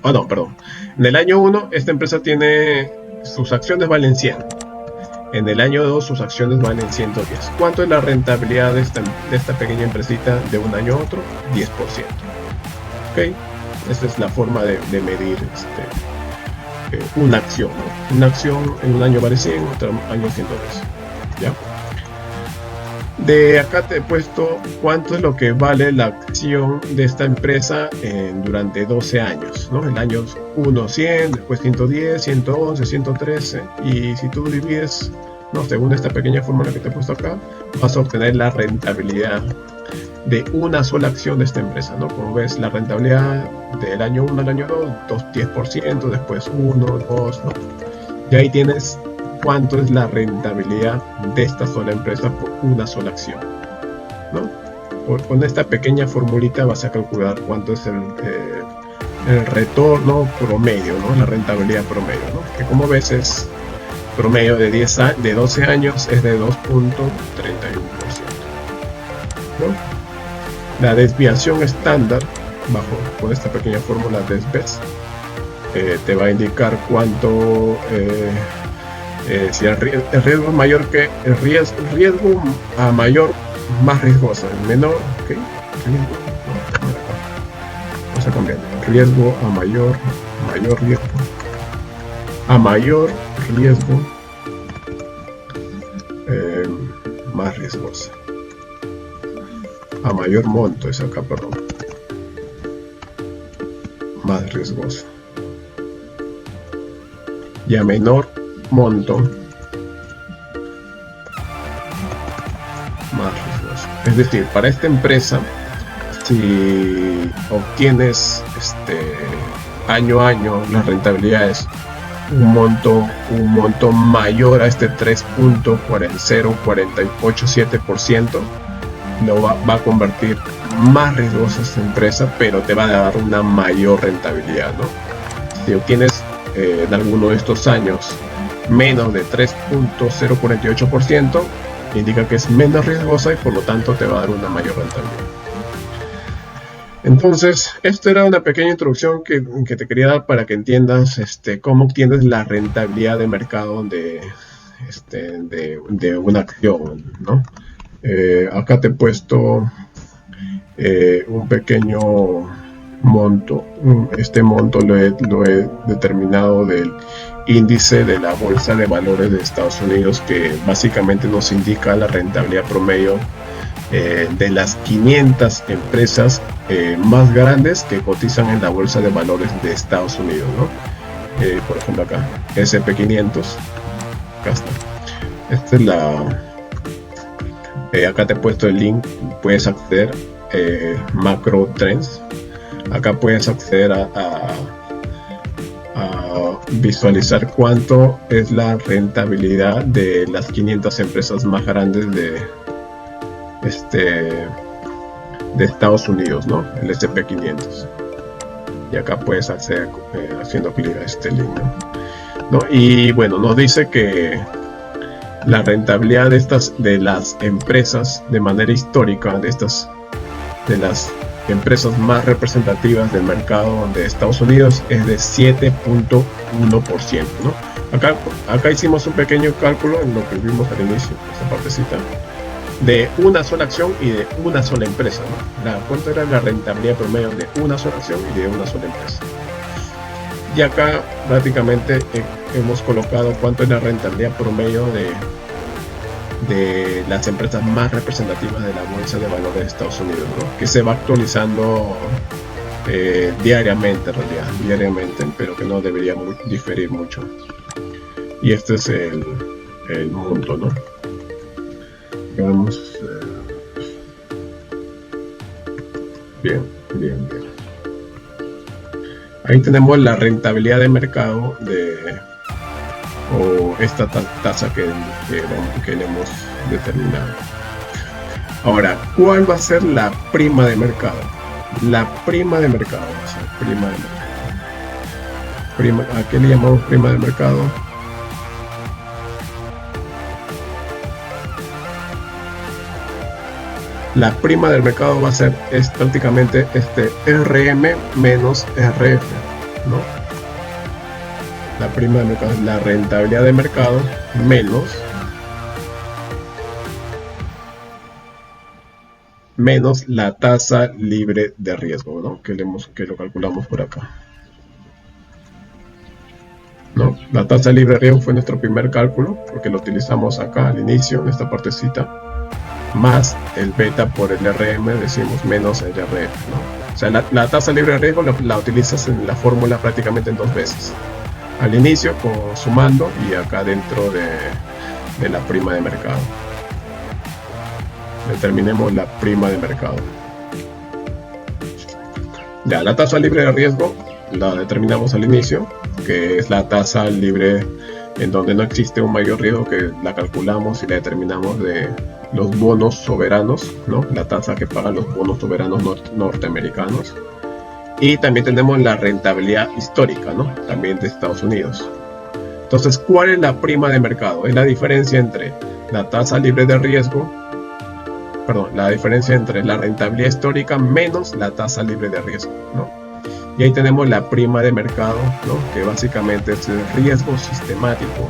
No, perdón. En el año 1 esta empresa tiene sus acciones valen 100. En el año 2 sus acciones valen 110. ¿Cuánto es la rentabilidad de esta pequeña empresita de un año a otro? 10%. ¿Ok? Esta es la forma de medir una acción, ¿no? Una acción en un año vale 100, en otro año 110. ¿Ya? De acá te he puesto cuánto es lo que vale la acción de esta empresa durante 12 años, ¿no? El año 1 100, después 110, 111, 113, y si tú divides, ¿no? Según esta pequeña fórmula que te he puesto acá, vas a obtener la rentabilidad de una sola acción de esta empresa, ¿no? Como ves, la rentabilidad del año 1 al año 2, 10%, después 1, 2, ¿no? Y ahí tienes cuánto es la rentabilidad de esta sola empresa por una sola acción, ¿no? Con esta pequeña formulita vas a calcular cuánto es el retorno promedio, ¿no? La rentabilidad promedio, ¿no? Que como ves es promedio de 12 años es de 2.31%, ¿no? La desviación estándar con esta pequeña fórmula DESBES te va a indicar cuánto si el riesgo es mayor que el riesgo a mayor, más riesgoso, el menor, ¿ok? Vamos a cambiar. Riesgo a mayor riesgo. A mayor riesgo, más riesgosa. A mayor monto es acá, perdón. Más riesgoso. Y a menor monto, más riesgoso. Es decir, para esta empresa, si obtienes año a año las rentabilidades un monto mayor a este 3.048.7%, lo va a convertir más riesgosa esta empresa, pero te va a dar una mayor rentabilidad, ¿no? Si obtienes en alguno de estos años menos de 3.048%, indica que es menos riesgosa y por lo tanto te va a dar una mayor rentabilidad. Entonces, esto era una pequeña introducción que te quería dar para que entiendas cómo obtienes la rentabilidad de mercado de una acción, ¿no? Acá te he puesto un pequeño monto. Este monto lo he determinado del índice de la Bolsa de Valores de Estados Unidos, que básicamente nos indica la rentabilidad promedio de las 500 empresas más grandes que cotizan en la Bolsa de Valores de Estados Unidos, ¿no? Por ejemplo acá, SP500, acá está. Esta es acá te he puesto el link, puedes acceder Macro Trends. Acá puedes acceder a visualizar cuánto es la rentabilidad de las 500 empresas más grandes de Estados Unidos, ¿no? El SP500. Y acá puedes acceder haciendo clic a este link, ¿no? Y bueno, nos dice que la rentabilidad de las empresas de manera histórica, de las empresas más representativas del mercado de Estados Unidos, es de 7.1%, ¿no? Acá hicimos un pequeño cálculo en lo que vimos al inicio, esta partecita, de una sola acción y de una sola empresa, ¿no? ¿Cuánto era la rentabilidad promedio de una sola acción y de una sola empresa? Y acá prácticamente hemos colocado cuánto es la rentabilidad promedio de las empresas más representativas de la bolsa de valores de Estados Unidos, ¿no? Que se va actualizando diariamente, en realidad, diariamente, pero que no debería diferir mucho. Y este es el monto, ¿no? Vamos. Bien. Ahí tenemos la rentabilidad de mercado o esta tasa que le hemos determinado. Ahora, ¿cuál va a ser la prima de mercado? La prima de mercado va a ser prima de mercado. ¿A qué le llamamos prima de mercado? La prima del mercado va a ser prácticamente RM menos RF, ¿no? La prima de mercado es la rentabilidad de mercado menos la tasa libre de riesgo, ¿no? Que lo calculamos por acá, ¿no? La tasa libre de riesgo fue nuestro primer cálculo, porque lo utilizamos acá al inicio, en esta partecita, más el beta por el RM, decimos menos el RF, ¿no? O sea, la tasa libre de riesgo la utilizas en la fórmula prácticamente en 2 veces. Al inicio, sumando, y acá dentro de la prima de mercado. Determinemos la prima de mercado. Ya, la tasa libre de riesgo la determinamos al inicio, que es la tasa libre en donde no existe un mayor riesgo, que la calculamos y la determinamos de los bonos soberanos, ¿no? La tasa que pagan los bonos soberanos norteamericanos. Y también tenemos la rentabilidad histórica, ¿no? También de Estados Unidos. Entonces, ¿cuál es la prima de mercado? Es la diferencia entre la tasa libre de riesgo, la diferencia entre la rentabilidad histórica menos la tasa libre de riesgo, ¿no? Y ahí tenemos la prima de mercado, ¿no? Que básicamente es el riesgo sistemático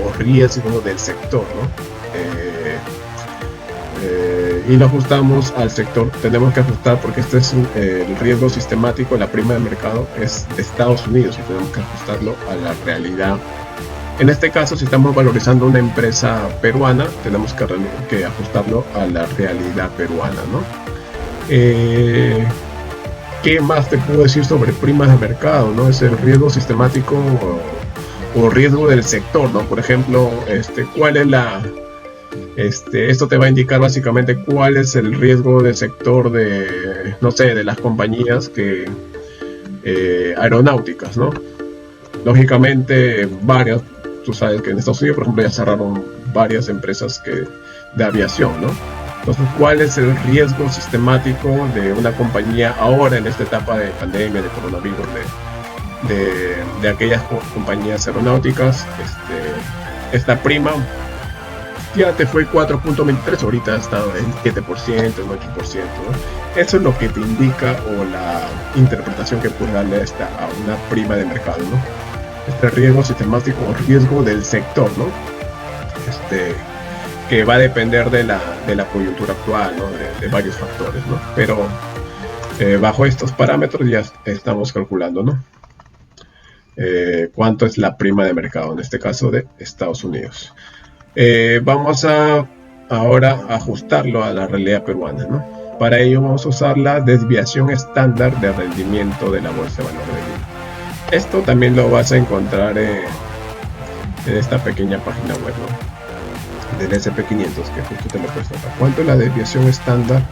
o riesgo del sector, ¿no? Y lo ajustamos al sector. Tenemos que ajustar porque este es el riesgo sistemático, la prima de mercado es de Estados Unidos y tenemos que ajustarlo a la realidad. En este caso, si estamos valorizando una empresa peruana, tenemos que ajustarlo a la realidad peruana, ¿no? ¿Qué más te puedo decir sobre primas de mercado, ¿no? Es el riesgo sistemático o riesgo del sector, ¿no? Por ejemplo, ¿cuál es esto te va a indicar básicamente cuál es el riesgo del sector de, no sé, de las compañías aeronáuticas, ¿no? Lógicamente, tú sabes que en Estados Unidos, por ejemplo, ya cerraron varias empresas de aviación, ¿no? Entonces, ¿cuál es el riesgo sistemático de una compañía ahora en esta etapa de pandemia, de coronavirus, de aquellas compañías aeronáuticas? Esta prima ya te fue 4.23, ahorita ha estado en 7%, en 8%, ¿no? Eso es lo que te indica o la interpretación que puede darle a una prima de mercado, ¿no? Este riesgo sistemático o riesgo del sector, ¿no? Que va a depender de la coyuntura actual, ¿no? De varios factores, ¿no? Pero bajo estos parámetros ya estamos calculando, ¿no? Cuánto es la prima de mercado, en este caso de Estados Unidos. Vamos ahora a ajustarlo a la realidad peruana, ¿no? Para ello vamos a usar la desviación estándar de rendimiento de la Bolsa de Valores de Lima. Esto también lo vas a encontrar en esta pequeña página web, ¿no? Del SP500, que justo te lo he puesto acá. ¿Cuánto es la desviación estándar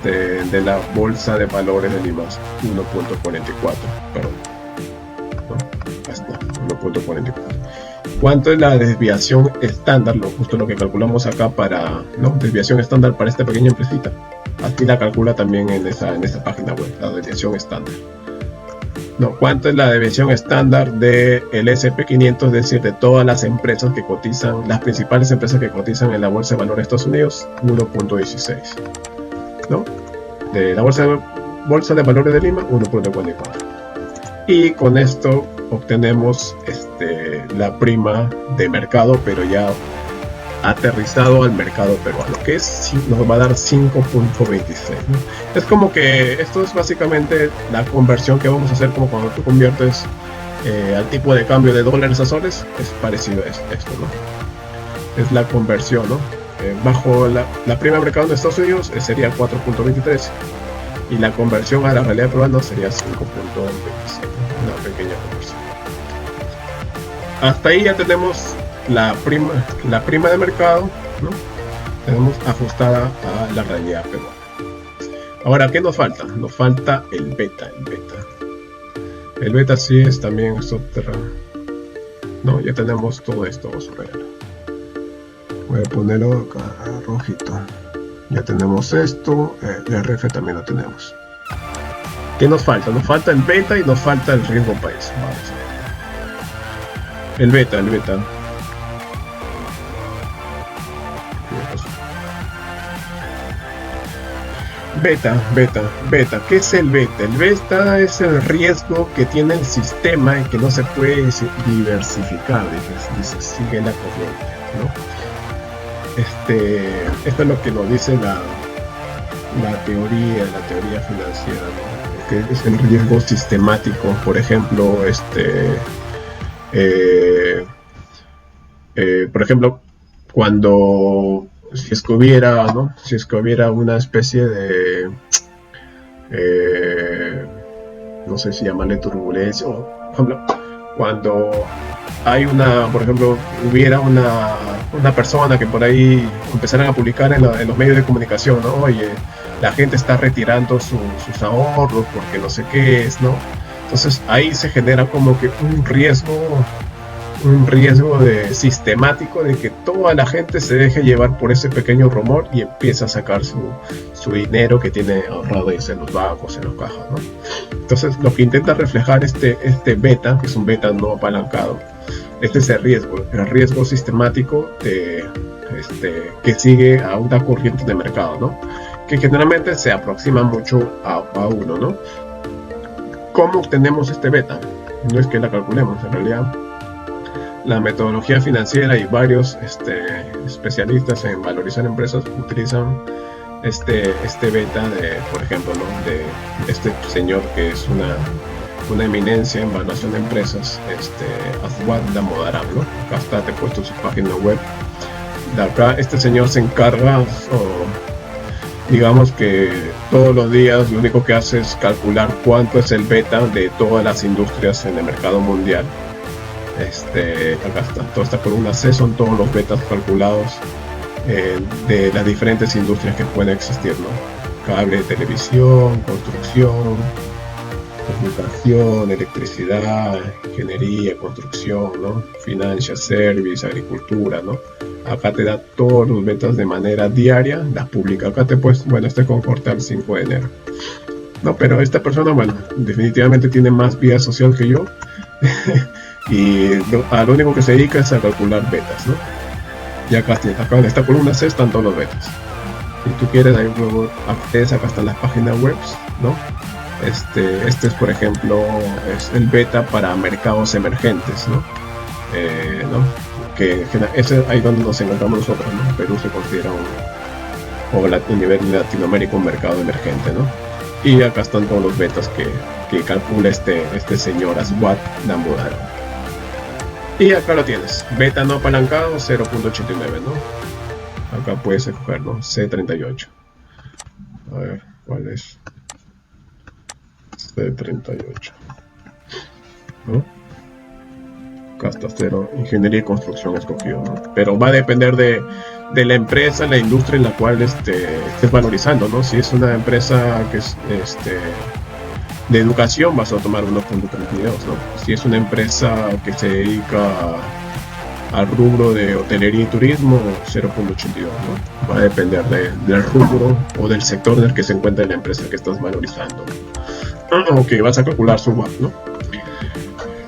de la Bolsa de Valores de Lima? 1.44, perdón, ¿no? Hasta 1.44. ¿Cuánto es la desviación estándar? Justo lo que calculamos acá desviación estándar para esta pequeña empresita. Así la calcula también en esa página web, la desviación estándar. ¿Cuánto es la desviación estándar del SP500, es decir, de todas las empresas que cotizan, las principales empresas que cotizan en la Bolsa de Valores de Estados Unidos? 1.16, ¿no? De la Bolsa de Valores de Lima, 1.44. Y con esto obtenemos la prima de mercado, pero ya aterrizado al mercado peruano, que es, nos va a dar 5.26, ¿no? Es como que esto es básicamente la conversión que vamos a hacer, como cuando tú conviertes al tipo de cambio de dólares a soles. Es parecido a esto, ¿no? Es la conversión, ¿no? Bajo la prima de mercado de Estados Unidos sería 4.23 y la conversión a la realidad peruana sería 5.26, ¿no? Una pequeña conversión. Hasta ahí ya tenemos la prima de mercado, ¿no? Tenemos ajustada a la realidad peruana. Ahora, ¿qué nos falta? Nos falta el beta. El beta sí es también subterráneo. No, ya tenemos todo esto. Vamos a ver. Voy a ponerlo acá rojito. Ya tenemos esto. El RF también lo tenemos. ¿Qué nos falta? Nos falta el beta y nos falta el riesgo país. Vamos a ver. El beta. Beta. ¿Qué es el beta? El beta es el riesgo que tiene el sistema y que no se puede diversificar, dice, sigue la corriente, ¿no? Esto es lo que nos dice la teoría financiera, ¿no? Que es el riesgo sistemático. Por ejemplo, por ejemplo, cuando si es que hubiera una especie de no sé si llamarle turbulencia, o por ejemplo, cuando hay por ejemplo, hubiera una persona que por ahí empezaran a publicar en los medios de comunicación, ¿no? Oye, la gente está retirando sus ahorros porque no sé qué es, ¿no? Entonces ahí se genera como que un riesgo sistemático de que toda la gente se deje llevar por ese pequeño rumor y empieza a sacar su dinero que tiene ahorrado en los bancos, en los cajas, ¿no? Entonces lo que intenta reflejar este beta, que es un beta no apalancado, es el riesgo sistemático que sigue a una corriente de mercado, ¿no? Que generalmente se aproxima mucho a uno, ¿no? ¿Cómo obtenemos este beta? No es que la calculemos, en realidad la metodología financiera y varios especialistas en valorizar empresas utilizan este beta por ejemplo, ¿no? De este señor que es una eminencia en valuación de empresas, Aswad Damodaram, ¿no? Acá está, te he puesto su página web. De acá este señor se encarga, digamos que todos los días lo único que hace es calcular cuánto es el beta de todas las industrias en el mercado mundial. Acá está, toda esta columna C son todos los betas calculados de las diferentes industrias que pueden existir, ¿no? Cable, televisión, construcción, comunicación, electricidad, ingeniería, construcción, ¿no? Financial service, agricultura, ¿no? Acá te da todos los betas de manera diaria, las publica. Acá te puedes, bueno, con corte al 5 de enero. No, pero esta persona, bueno, definitivamente tiene más vida social que yo. Y a lo único que se dedica es a calcular betas, ¿no? Y acá en esta columna C están todos los betas. Si tú quieres, ahí luego accedes, acá están las páginas web, ¿no? Este es, por ejemplo, es el beta para mercados emergentes, ¿no? Que es ahí donde nos encontramos nosotros, ¿no? Perú se considera a nivel de Latinoamérica un mercado emergente, ¿no? Y acá están todos los betas que calcula este señor Aswad Damodaram. Y acá lo tienes, beta no apalancado 0.89, ¿no? Acá puedes escoger, ¿no? C38. A ver, ¿cuál es? C38, ¿no? Acá está 0, ingeniería y construcción escogido, ¿no? Pero va a depender de la empresa, la industria en la cual estés valorizando, ¿no? Si es una empresa que es de educación, vas a tomar 1.32, ¿no? Si es una empresa que se dedica al rubro de hotelería y turismo, 0.82, ¿no? Va a depender del rubro o del sector en el que se encuentra la empresa que estás valorizando. Ok, vas a calcular su WAP, ¿no?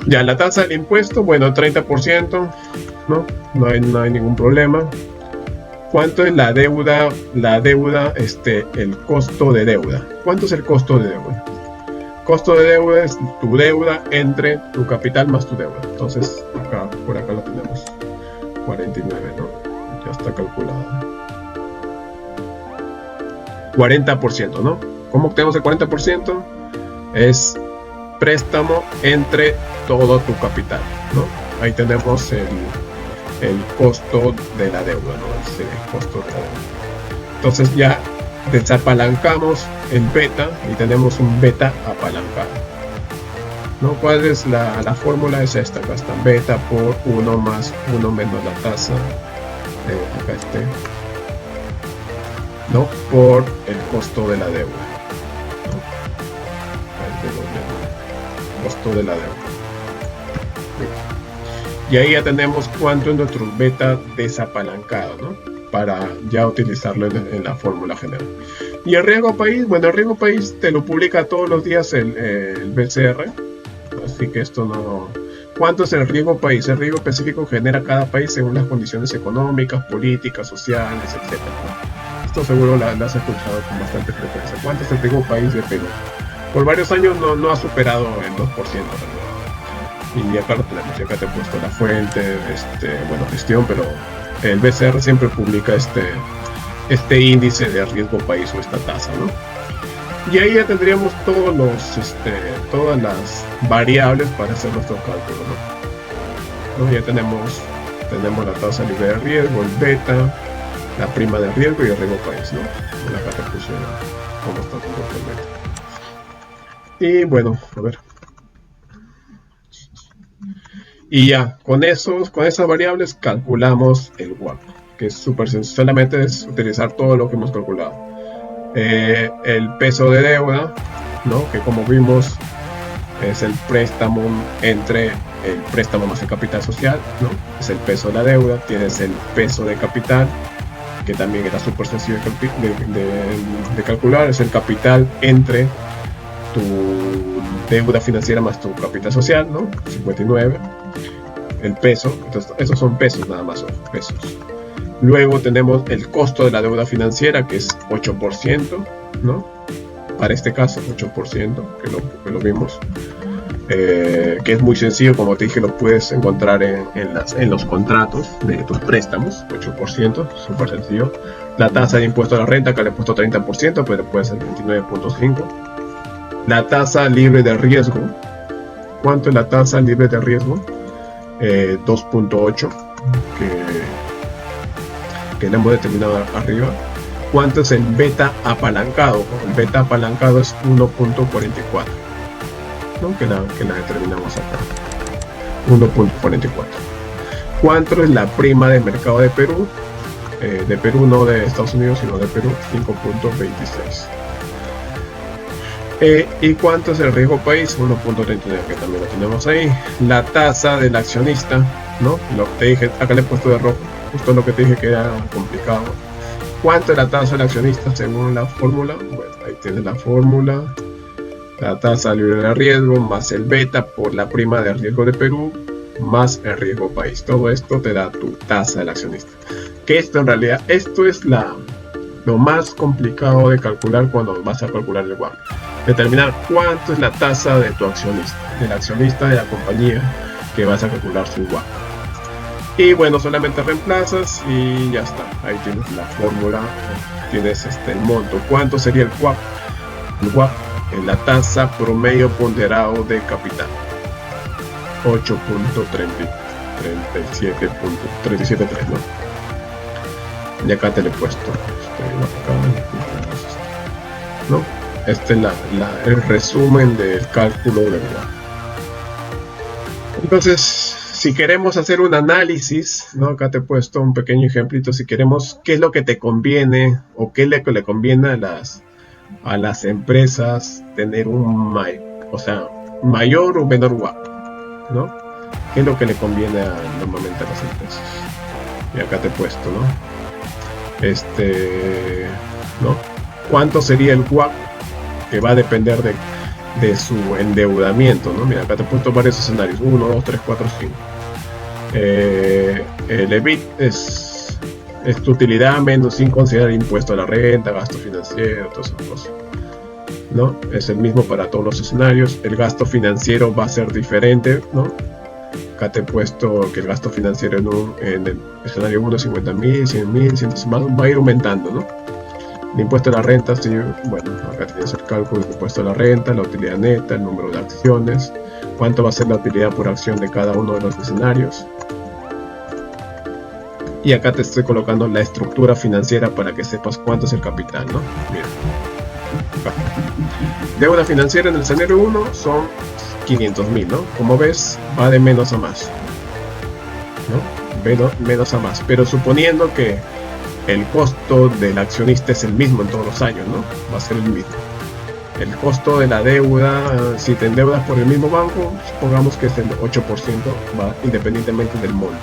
Ya, la tasa del impuesto, bueno, 30%, ¿no? No hay ningún problema. ¿Cuánto es la deuda? El costo de deuda. ¿Cuánto es el costo de deuda? Costo de deuda es tu deuda entre tu capital más tu deuda. Entonces, por acá lo tenemos. 49, ¿no? Ya está calculada. 40%, ¿no? ¿Cómo obtenemos el 40%? Es préstamo entre todo tu capital, ¿no? Ahí tenemos el costo de la deuda, ¿no? Es el costo de la deuda. Entonces ya desapalancamos el beta y tenemos un beta apalancado, ¿no? ¿Cuál es la fórmula? Es esta, acá está, beta por 1 más 1 menos la tasa, acá ¿no? Por el costo de la deuda, ¿no? El costo de la deuda. Y ahí ya tenemos cuánto es nuestro beta desapalancado, ¿no? Para ya utilizarlo en la fórmula general. Y el riesgo país, bueno, el riesgo país te lo publica todos los días el BCR, así que esto no... ¿Cuánto es el riesgo país? El riesgo específico genera cada país según las condiciones económicas, políticas, sociales, etc. Esto seguro lo has escuchado con bastante frecuencia. ¿Cuánto es el riesgo país de Perú? Por varios años no ha superado el 2%, ¿verdad? Y acá lo tenemos, y acá te he puesto la fuente, bueno, gestión, pero el BCR siempre publica este índice de riesgo país o esta tasa, ¿no? Y ahí ya tendríamos todas las variables para hacer nuestro cálculo, ¿no? Ya tenemos la tasa libre de riesgo, el beta, la prima de riesgo y el riesgo país, ¿no? Acá te puse cómo está todo el beta. Y bueno, a ver. Y ya, con esas variables calculamos el WACC, que es súper sencillo, solamente es utilizar todo lo que hemos calculado. El peso de deuda, ¿no? Que como vimos es el préstamo entre el préstamo más el capital social, ¿no? Es el peso de la deuda. Tienes el peso de capital, que también era súper sencillo de calcular, es el capital entre tu deuda financiera más tu capital social, ¿no? 59. El peso, entonces esos son pesos nada más, son pesos. Luego tenemos el costo de la deuda financiera, que es 8%, ¿no? Para este caso, 8%, que lo vimos. Que es muy sencillo, como te dije, lo puedes encontrar en los contratos de tus préstamos, 8%, súper sencillo. La tasa de impuesto a la renta, que le he puesto 30%, pero puede ser 29.5%. La tasa libre de riesgo, ¿cuánto es la tasa libre de riesgo? 2.8, que le hemos determinado arriba. ¿Cuánto es el beta apalancado? El beta apalancado es 1.44, ¿no? que la determinamos acá, 1.44. ¿Cuánto es la prima de mercado de Perú? De Perú, no de Estados Unidos, sino de Perú, 5.26. ¿Y cuánto es el riesgo país? 1.39, que también lo tenemos ahí. La tasa del accionista, ¿no? Lo que te dije, acá le he puesto de rojo, justo lo que te dije que era complicado. ¿Cuánto es la tasa del accionista según la fórmula? Bueno, ahí tienes la fórmula. La tasa libre de riesgo más el beta por la prima de riesgo de Perú más el riesgo país. Todo esto te da tu tasa del accionista. Que esto en realidad, esto es lo más complicado de calcular cuando vas a calcular el WACC. Determinar cuánto es la tasa de tu accionista, del accionista de la compañía que vas a calcular su WACC. Y bueno, solamente reemplazas y ya está. Ahí tienes la fórmula, tienes el monto. ¿Cuánto sería el WACC? El WACC es la tasa promedio ponderado de capital. 8.37.3, ¿no? Y acá te lo he puesto. ¿No? Este es el resumen del cálculo del WACC. Entonces, si queremos hacer un análisis, ¿no? Acá te he puesto un pequeño ejemplito. Si queremos qué es lo que te conviene o qué es lo que le conviene a las empresas tener un mayor o menor WACC, ¿no? ¿Qué es lo que le conviene normalmente a las empresas? Y acá te he puesto, ¿no? ¿No? ¿Cuánto sería el WACC? Que va a depender de su endeudamiento, ¿no? Mira, acá te he puesto varios escenarios, 1, 2, 3, 4, 5. El EBIT es tu utilidad menos sin considerar impuesto a la renta, gasto financiero, todas esas cosas, ¿no? Es el mismo para todos los escenarios. El gasto financiero va a ser diferente, ¿no? Acá te he puesto que el gasto financiero en el escenario 1 es 50.000, 100.000, 100.000, va a ir aumentando, ¿no? El impuesto a la renta, sí, bueno, acá tienes el cálculo del impuesto a la renta, la utilidad neta, el número de acciones, cuánto va a ser la utilidad por acción de cada uno de los escenarios. Y acá te estoy colocando la estructura financiera para que sepas cuánto es el capital, ¿no? Mira. Deuda financiera en el escenario 1 son 500.000, ¿no? Como ves, va de menos a más, ¿no? Menos a más, pero suponiendo que el costo del accionista es el mismo en todos los años, ¿no? Va a ser el mismo. El costo de la deuda, si te endeudas por el mismo banco, supongamos que es el 8%, va independientemente del monto.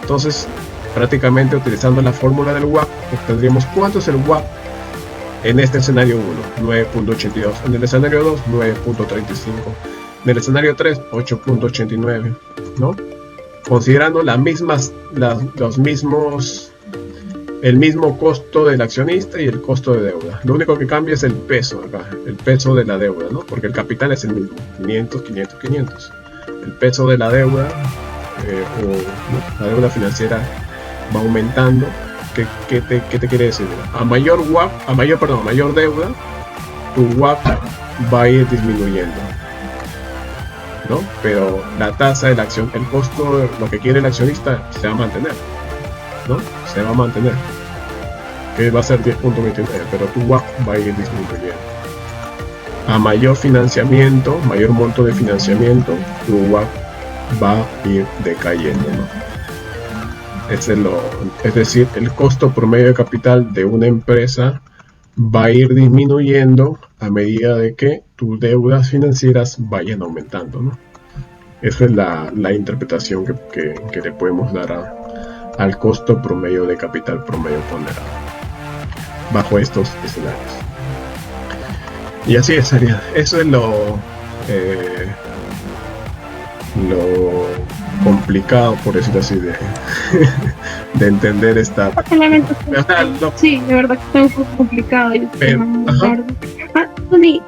Entonces, prácticamente utilizando la fórmula del WACC, obtendríamos cuánto es el WACC en este escenario 1, 9.82. En el escenario 2, 9.35. En el escenario 3, 8.89, ¿no? Considerando el mismo costo del accionista y el costo de deuda. Lo único que cambia es el peso acá, el peso de la deuda, ¿no? Porque el capital es el mismo, 500, 500, 500. El peso de la deuda o la deuda financiera va aumentando. ¿Qué te quiere decir? A mayor deuda, tu WACC va a ir disminuyendo, ¿no? Pero la tasa de la acción, el costo, lo que quiere el accionista se va a mantener, ¿no? Se va a mantener, que va a ser 10.29, pero tu WACC va a ir disminuyendo. A mayor financiamiento, mayor monto de financiamiento, tu WACC va a ir decayendo, ¿no? Es decir, el costo promedio de capital de una empresa va a ir disminuyendo a medida de que tus deudas financieras vayan aumentando, ¿no? Esa es la interpretación que le podemos dar al costo promedio de capital promedio ponderado bajo estos escenarios. Y así es, Ariel. Eso es lo complicado, por decirlo así, de entender esta. Sí, de verdad que está un poco complicado. Tony,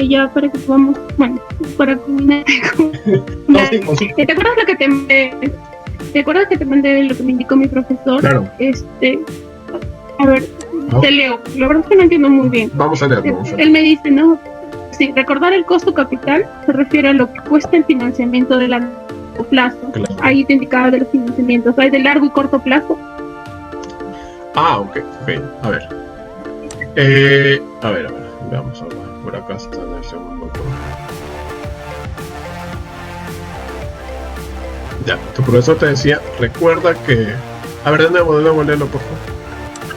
ya para que podamos, bueno, para culminar. ¿Te acuerdas lo que te mandé lo que me indicó mi profesor? Claro. A ver, te leo. La verdad es que no entiendo muy bien. Vamos a leer. Él me dice, ¿no? Sí, recordar el costo capital se refiere a lo que cuesta el financiamiento de largo plazo. Claro. Ahí te indicaba de los financiamientos. Hay de largo y corto plazo. Ok. A ver. Vamos a ver. Por acá está en el segundo. Ya, tu profesor te decía, recuerda que... A ver, de nuevo, léelo, por favor.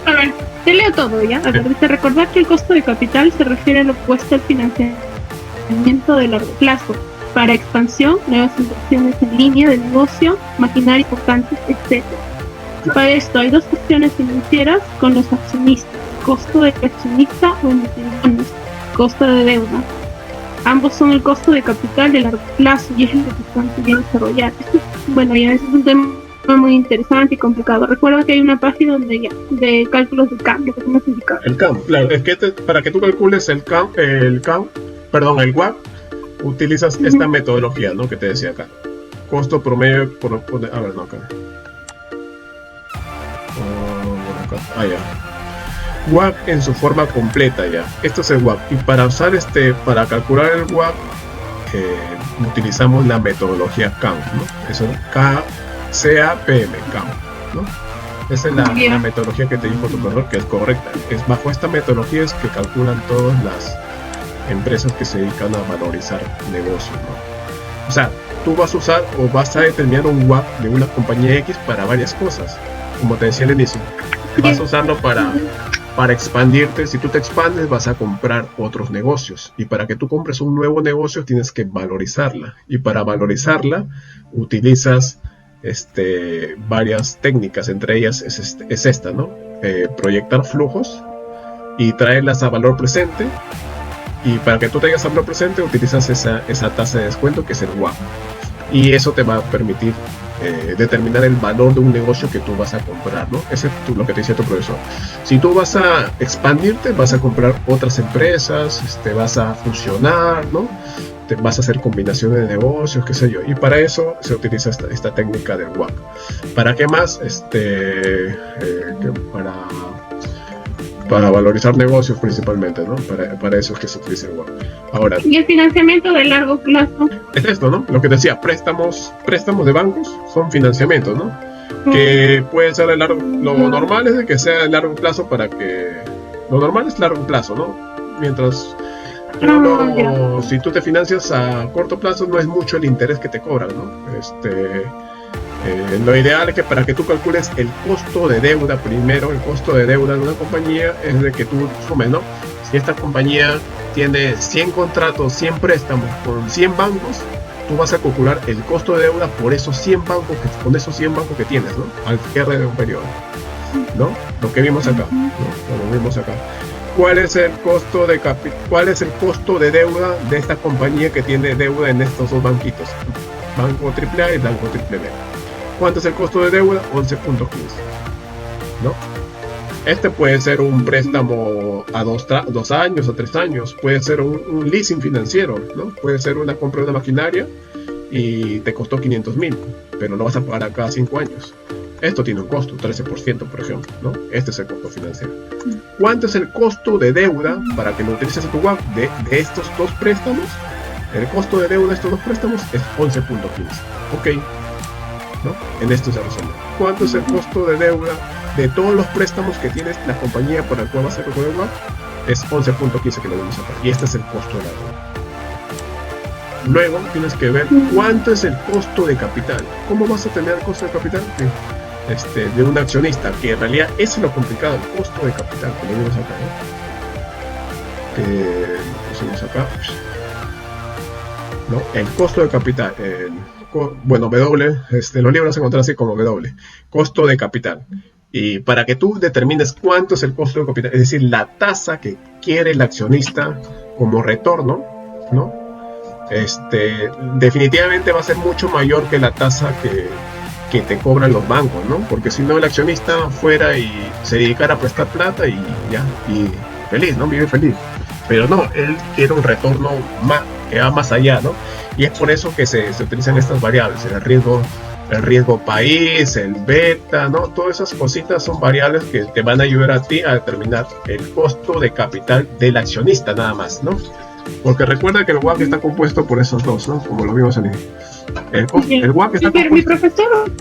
A ver, te leo todo, ¿ya? A ver, dice, recordar que el costo de capital se refiere a lo que cuesta el financiamiento de largo plazo para expansión, nuevas inversiones en línea de negocio, maquinaria importante, etc. Para esto hay dos cuestiones financieras con los accionistas: costo de accionista o emisiones, costo de deuda. Ambos son el costo de capital de largo plazo y es lo que están queriendo desarrollar. Bueno, ya ese es un tema muy interesante y complicado. Recuerda que hay una página de cálculos de cambio que hemos indicado. El CAM, claro, es que para que tú calcules el WACC, utilizas esta metodología, ¿no? Que te decía acá. Costo promedio ya. WACC en su forma completa, ya. Esto es el WACC. Y para calcular el WACC, utilizamos la metodología CAM, ¿no? Eso es CAPM, CAM, ¿no? Esa es la metodología que te dijo tu profesor, que es correcta. Es bajo esta metodología es que calculan todas las empresas que se dedican a valorizar negocios, ¿no? O sea, tú vas a usar o vas a determinar un WACC de una compañía X para varias cosas. Como te decía al inicio, vas a usarlo para expandirte. Si tú te expandes, vas a comprar otros negocios. Y para que tú compres un nuevo negocio, tienes que valorizarla. Y para valorizarla, utilizas varias técnicas. Entre ellas es esta, ¿no? Proyectar flujos y traerlas a valor presente. Y para que tú traigas a valor presente, utilizas esa tasa de descuento que es el WACC. Y eso te va a permitir determinar el valor de un negocio que tú vas a comprar, ¿no? Ese es lo que te dice tu profesor. Si tú vas a expandirte, vas a comprar otras empresas, vas a fusionar, ¿no? vas a hacer combinaciones de negocios, qué sé yo, y para eso se utiliza esta técnica del WACC. ¿Para qué más? Para valorizar negocios principalmente, ¿no? Para eso es que se utiliza el WACC. Ahora, y el financiamiento de largo plazo. Es esto, ¿no? Lo que decía, préstamos de bancos son financiamientos, ¿no? Que puede ser lo normal es de que sea a largo plazo lo normal es largo plazo, ¿no? Mientras si tú te financias a corto plazo no es mucho el interés que te cobran, ¿no? Lo ideal es que para que tú calcules el costo de deuda primero, el costo de deuda de una compañía es de que tú sumes, ¿no? Si esta compañía tiene 100 contratos, 100 préstamos con 100 bancos, tú vas a calcular el costo de deuda por esos 100 bancos con esos 100 bancos que tienes, ¿no? Al cierre de un periodo, ¿no? Lo que vimos acá, ¿no? Lo vimos acá. ¿Cuál es el costo de deuda de esta compañía que tiene deuda en estos dos banquitos? Banco AAA y Banco BBB. ¿Cuánto es el costo de deuda? 11.15, ¿no? Este puede ser un préstamo a 2 años, a 3 años, puede ser un leasing financiero, ¿no? Puede ser una compra de una maquinaria y te costó 500.000, pero lo vas a pagar a cada 5 años. Esto tiene un costo, 13%, por ejemplo, ¿no? Este es el costo financiero. ¿Cuánto es el costo de deuda para que lo utilices en tu WACC de estos dos préstamos? El costo de deuda de estos dos préstamos es 11.15. Ok, ¿no? En esto se resume. ¿Cuánto es el costo de deuda de todos los préstamos que tienes la compañía para el cual vas a recoger el WACC? Es 11.15 que lo vamos a pagar. Y este es el costo de la deuda. Luego tienes que ver cuánto es el costo de capital. ¿Cómo vas a tener el costo de capital? De un accionista, que en realidad es lo complicado, el costo de capital, que lo vimos acá, ¿no? El costo de capital, W, los libros se encuentran así como W, costo de capital. Y para que tú determines cuánto es el costo de capital, es decir, la tasa que quiere el accionista como retorno, ¿no? Definitivamente va a ser mucho mayor que la tasa que te cobran los bancos, ¿no? Porque si no, el accionista fuera y se dedicara a prestar plata y ya, y feliz, ¿no? Vive feliz. Pero no, él quiere un retorno que va más allá, ¿no? Y es por eso que se utilizan estas variables, el riesgo país, el beta, ¿no? Todas esas cositas son variables que te van a ayudar a ti a determinar el costo de capital del accionista nada más, ¿no? Porque recuerda que el WACC está compuesto por esos dos, ¿no? Como lo vimos en el WACC está compuesto. Mi profesor,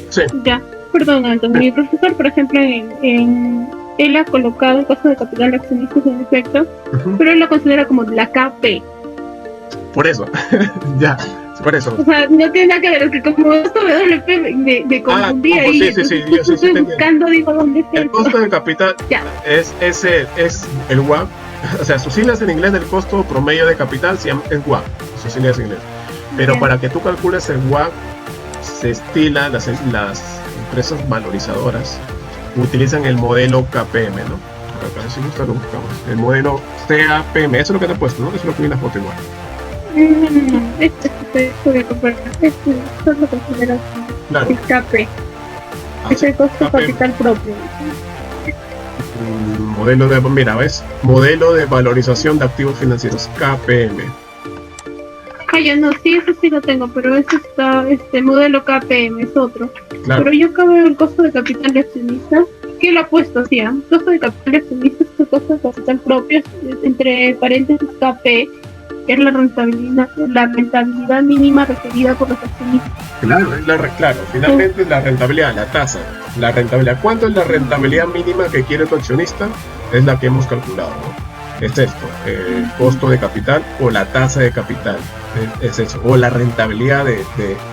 sí. Ya, perdón, entonces mi profesor, por ejemplo, él ha colocado el costo de capital de accionistas en efecto, pero él lo considera como la KP. Por eso, ya, por eso. O sea, no tiene nada que ver, es que como esto me confundí ahí. Sí, yo sí estoy buscando, digo, ¿dónde está el costo de capital? Es el WACC. O sea, sus siglas en inglés del costo promedio de capital se llama WACC, sus siglas en inglés. Pero para que tú calcules el WACC, se estila, las empresas valorizadoras utilizan el modelo KPM, ¿no? Acá si gusta lo buscamos. El modelo CAPM, eso es lo que te he puesto, ¿no? Eso es lo que viene en la foto igual. No, esto voy a comprar. Esto es lo que considero claro. El KP. Es el costo capital propio. Modelo de valorización de activos financieros, KPM. No, sí, eso sí lo tengo, pero ese está, modelo KPM es otro. Claro. Pero yo acabo de ver el costo de capital de accionista, que lo ha puesto así, costo de capital de accionista es el costo de capital propio, entre paréntesis KP, que es la rentabilidad mínima requerida por los accionistas. Claro, finalmente la rentabilidad, la tasa, la rentabilidad. ¿Cuánto es la rentabilidad mínima que quiere tu accionista? Es la que hemos calculado, ¿no? Es esto, el costo de capital o la tasa de capital, es eso, o la rentabilidad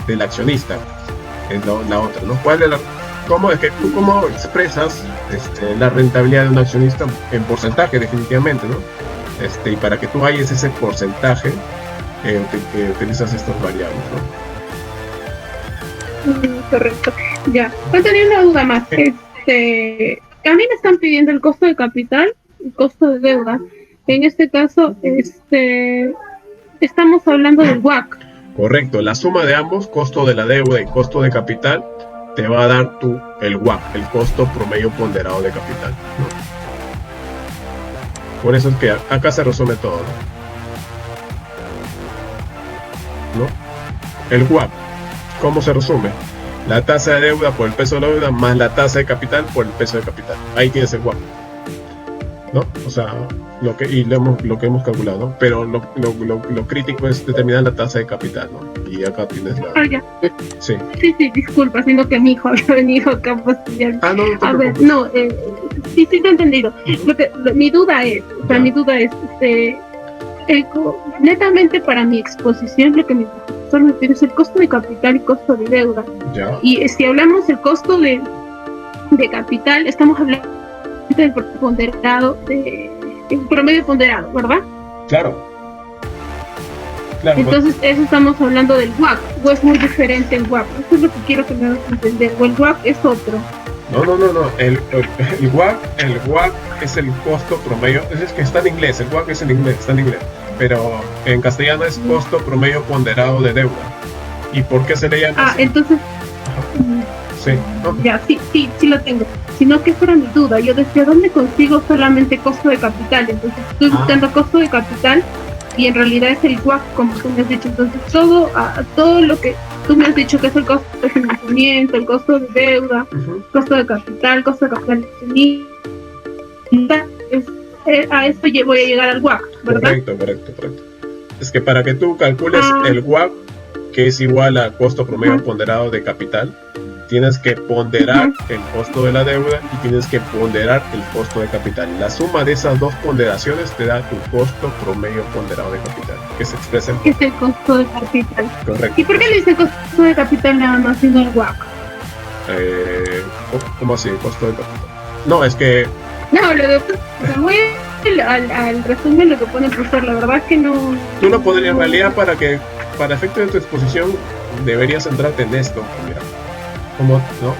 del accionista, es la otra, ¿no? ¿Cómo expresas la rentabilidad de un accionista en porcentaje, definitivamente, ¿no? Y para que tú halles ese porcentaje, utilizas estas variables, ¿no? Correcto. Ya. Yo tenía una duda más. A mí me están pidiendo el costo de capital y costo de deuda. En este caso, estamos hablando del WACC. Correcto. La suma de ambos, costo de la deuda y costo de capital, te va a dar el WACC, el costo promedio ponderado de capital, ¿no? Por eso es que acá se resume todo, ¿no? El WACC, ¿cómo se resume? La tasa de deuda por el peso de la deuda más la tasa de capital por el peso de capital. Ahí tienes el WACC, ¿no? O sea, lo que hemos calculado, ¿no? Pero lo crítico es determinar la tasa de capital, ¿no? Y acá tienes la... Ya. Sí. Sí, disculpa, sino que mi hijo había venido acá a fastidiar. No te a ver, preocupes. no, sí te he entendido. Mi duda es, netamente para mi exposición, lo que mi profesor me pide es el costo de capital y costo de deuda. Ya. Y si hablamos del costo de capital, estamos hablando del ponderado, el promedio ponderado, ¿verdad? Claro. Entonces, eso estamos hablando del WACC, o es muy diferente el WACC. Eso es lo que quiero que me hagas entender, o el WACC es otro. No. El WACC es el costo promedio. Es que está en inglés. El WACC es en inglés, está en inglés. Pero en castellano es costo promedio ponderado de deuda. ¿Y por qué se le llama así? Entonces. Sí. ¿No? Ya, sí lo tengo. Sino que esa era mi duda. Yo decía, ¿dónde consigo solamente costo de capital? Entonces estoy buscando costo de capital y en realidad es el WACC, como tú me has dicho. Entonces todo lo que tú me has dicho que es el costo de financiamiento, el costo de deuda, costo de capital a esto voy a llegar al WACC, ¿verdad? Correcto. Es que para que tú calcules el WACC, que es igual a costo promedio ponderado de capital, tienes que ponderar el costo de la deuda y tienes que ponderar el costo de capital. La suma de esas dos ponderaciones te da tu costo promedio ponderado de capital, que se expresa en... Es el costo de capital. Correcto. ¿Y por qué le dicen costo de capital nada más siendo el WACC? ¿Cómo así? Costo de capital. No, es que... No, voy al resumen lo que pone el profesor, la verdad es que no... Tú lo podrías, en realidad, para efecto de tu exposición, deberías centrarte en esto, mira. Como, ¿no?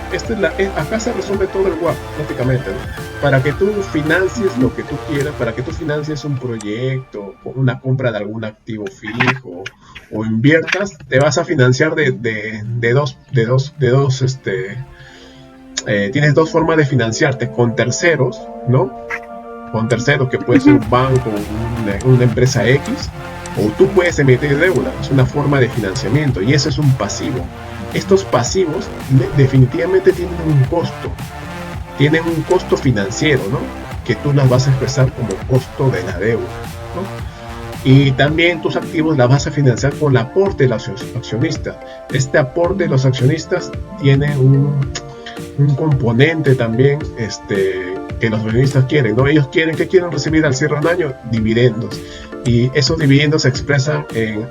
Acá se resume todo el WACC prácticamente, ¿no? Para que tú financies lo que tú quieras, para que tú financies un proyecto, una compra de algún activo fijo o inviertas, te vas a financiar tienes dos formas de financiarte: con terceros, ¿no? Con terceros, que puede ser un banco, una empresa X, o tú puedes emitir deuda. Es una forma de financiamiento y ese es un pasivo. Estos pasivos definitivamente tienen un costo financiero, ¿no? Que tú las vas a expresar como costo de la deuda, ¿no? Y también tus activos las vas a financiar con el aporte de los accionistas. Este aporte de los accionistas tiene un componente también que los accionistas quieren, ¿no? Ellos quieren recibir al cierre de un año dividendos, y esos dividendos se expresan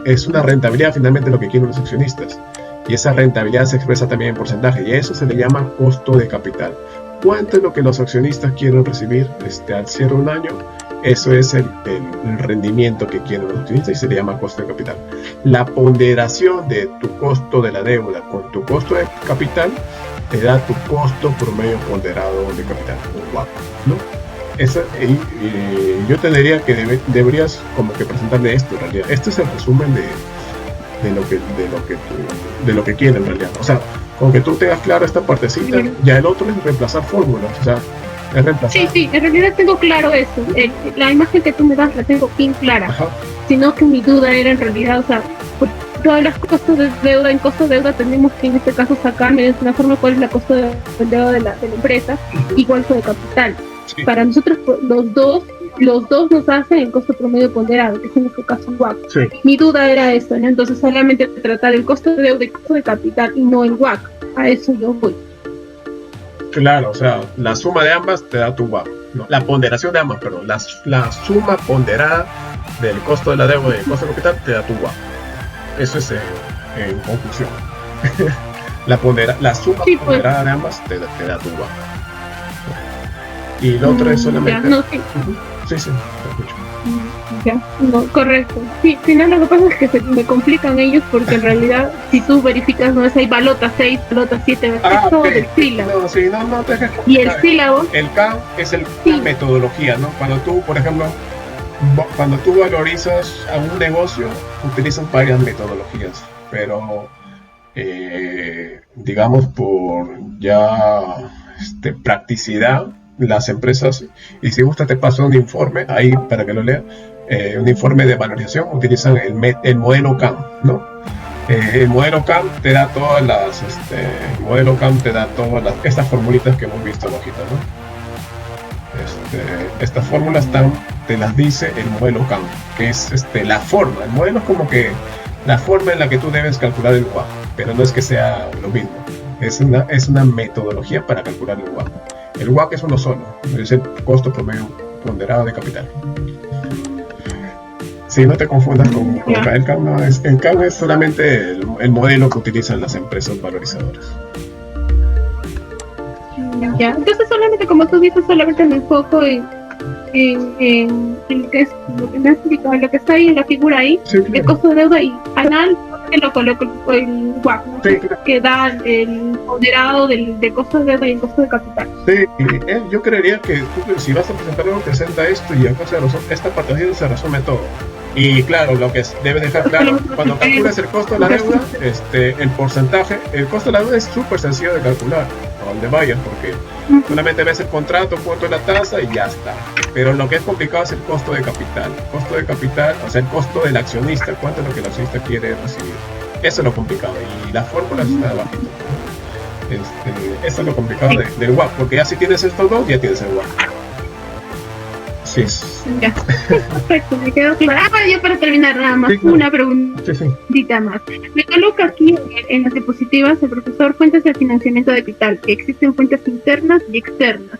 es una rentabilidad finalmente lo que quieren los accionistas, y esa rentabilidad se expresa también en porcentaje, y a eso se le llama costo de capital. ¿Cuánto es lo que los accionistas quieren recibir al cierre de un año? Eso es el rendimiento que quieren los accionistas y se le llama costo de capital. La ponderación de tu costo de la deuda con tu costo de capital te da tu costo promedio ponderado de capital, ¿no? Yo te diría que deberías como que presentarle esto en realidad. Este es el resumen de lo que quiere en realidad. O sea, con que tú tengas claro esta partecita, ya el otro es reemplazar fórmulas, o sea, es reemplazar. Sí, en realidad tengo claro eso. La imagen que tú me das la tengo bien clara. Ajá. Sino que mi duda era en realidad, o sea, por todas las costos de deuda, en costo de deuda tenemos que en este caso sacar mediante una forma cuál es la costo de deuda de la empresa y cuál fue de capital. Sí. Para nosotros los dos nos hacen el costo promedio ponderado, que es en este caso un WACC. Sí. Mi duda era esto, ¿no? Entonces solamente tratar el costo de deuda y costo de capital y no el WACC. A eso yo voy. Claro, o sea, la suma de ambas te da tu WACC, ¿no? La ponderación de ambas, perdón. La suma ponderada del costo de la deuda y el costo de capital te da tu WACC. Eso es en conclusión. La suma ponderada de ambas te da tu WACC. Y lo otro es solamente... Sí, te escucho. Ya, no, correcto. Sí, no, lo que pasa es que se me complican ellos porque en realidad si tú verificas, no es ahí balota 6, balota 7, es todo el sílabo. No, sí, no te dejes. Y el sílabo... El K es la metodología, ¿no? Cuando tú, por ejemplo, valorizas a un negocio, utilizas varias metodologías, pero digamos por ya practicidad, las empresas, y si gusta te paso un informe ahí para que lo leas, un informe de valorización, utilizan el modelo CAM, ¿no? El modelo CAM te da todas el modelo CAM te da estas formulitas que hemos visto abajito, ¿no? Estas fórmulas te las dice el modelo CAM, que es la forma. El modelo es como que la forma en la que tú debes calcular el WACC, pero no es que sea lo mismo. Es una metodología para calcular el WACC. El WACC es uno solo, es el costo promedio ponderado de capital. Sí, no te confundas con el CAM. No, el CAM es solamente el modelo que utilizan las empresas valorizadoras. Ya, entonces solamente, como tú dices, solamente me enfoco en lo que es lo que me has explicado, lo que está ahí en la figura ahí, sí, claro. El costo de deuda, y anal que lo coloco el WACC, ¿no? Sí, claro. Que da el ponderado del costo de deuda y el costo de capital. Sí, yo creería que tú, si vas a presentar algo, presenta esto y acá esta partida se resume todo. Y claro, lo que debe dejar claro, cuando calculas el costo de la deuda, el porcentaje, el costo de la deuda es súper sencillo de calcular, a donde vayas, porque solamente ves el contrato, cuánto es la tasa y ya está. Pero lo que es complicado es el costo de capital. El costo de capital, o sea, el costo del accionista, cuánto es lo que el accionista quiere recibir. Eso es lo complicado, y la fórmula está abajito. Eso es lo complicado del WACC, porque ya si tienes estos dos, ya tienes el WACC. Sí. Ya, perfecto, me quedó claro. Yo para terminar nada más, sí, claro. Una preguntita más. Me coloca aquí en las diapositivas el profesor fuentes de financiamiento de capital, que existen fuentes internas y externas.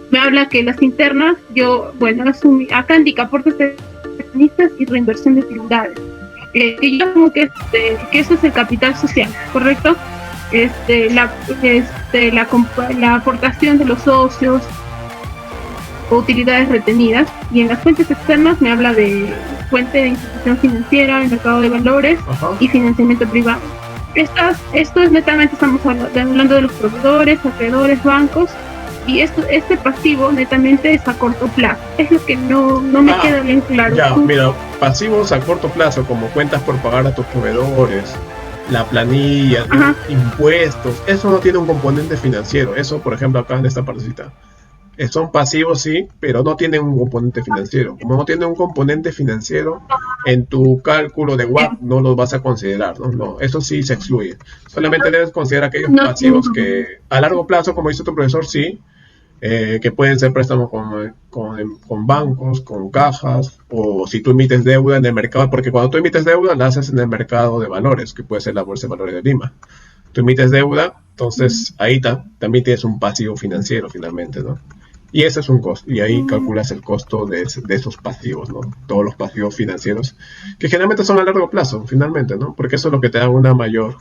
Me habla que las internas, acá indica aportes de accionistas y reinversión de utilidades. Yo asumo que eso es el capital social, ¿correcto? La aportación de los socios, utilidades retenidas, y en las fuentes externas me habla de fuente de institución financiera, el mercado de valores. Ajá. Y financiamiento privado. Esto es netamente, estamos hablando de los proveedores, acreedores, bancos, y este pasivo netamente es a corto plazo. Es lo que no me queda bien claro. Ya, mira, pasivos a corto plazo, como cuentas por pagar a tus proveedores, la planilla, impuestos, eso no tiene un componente financiero. Eso, por ejemplo, acá en esta partecita. Son pasivos, sí, pero no tienen un componente financiero. Como no tienen un componente financiero, en tu cálculo de WACC no los vas a considerar, ¿no? No, eso sí se excluye. Solamente debes considerar aquellos pasivos que a largo plazo, como dice tu profesor, sí, que pueden ser préstamos con bancos, con cajas, o si tú emites deuda en el mercado, porque cuando tú emites deuda la haces en el mercado de valores, que puede ser la Bolsa de Valores de Lima. Tú emites deuda, entonces ahí también tienes un pasivo financiero finalmente, ¿no? Y ese es un costo, y ahí calculas el costo de esos pasivos, ¿no? Todos los pasivos financieros, que generalmente son a largo plazo, finalmente, ¿no? Porque eso es lo que te da una mayor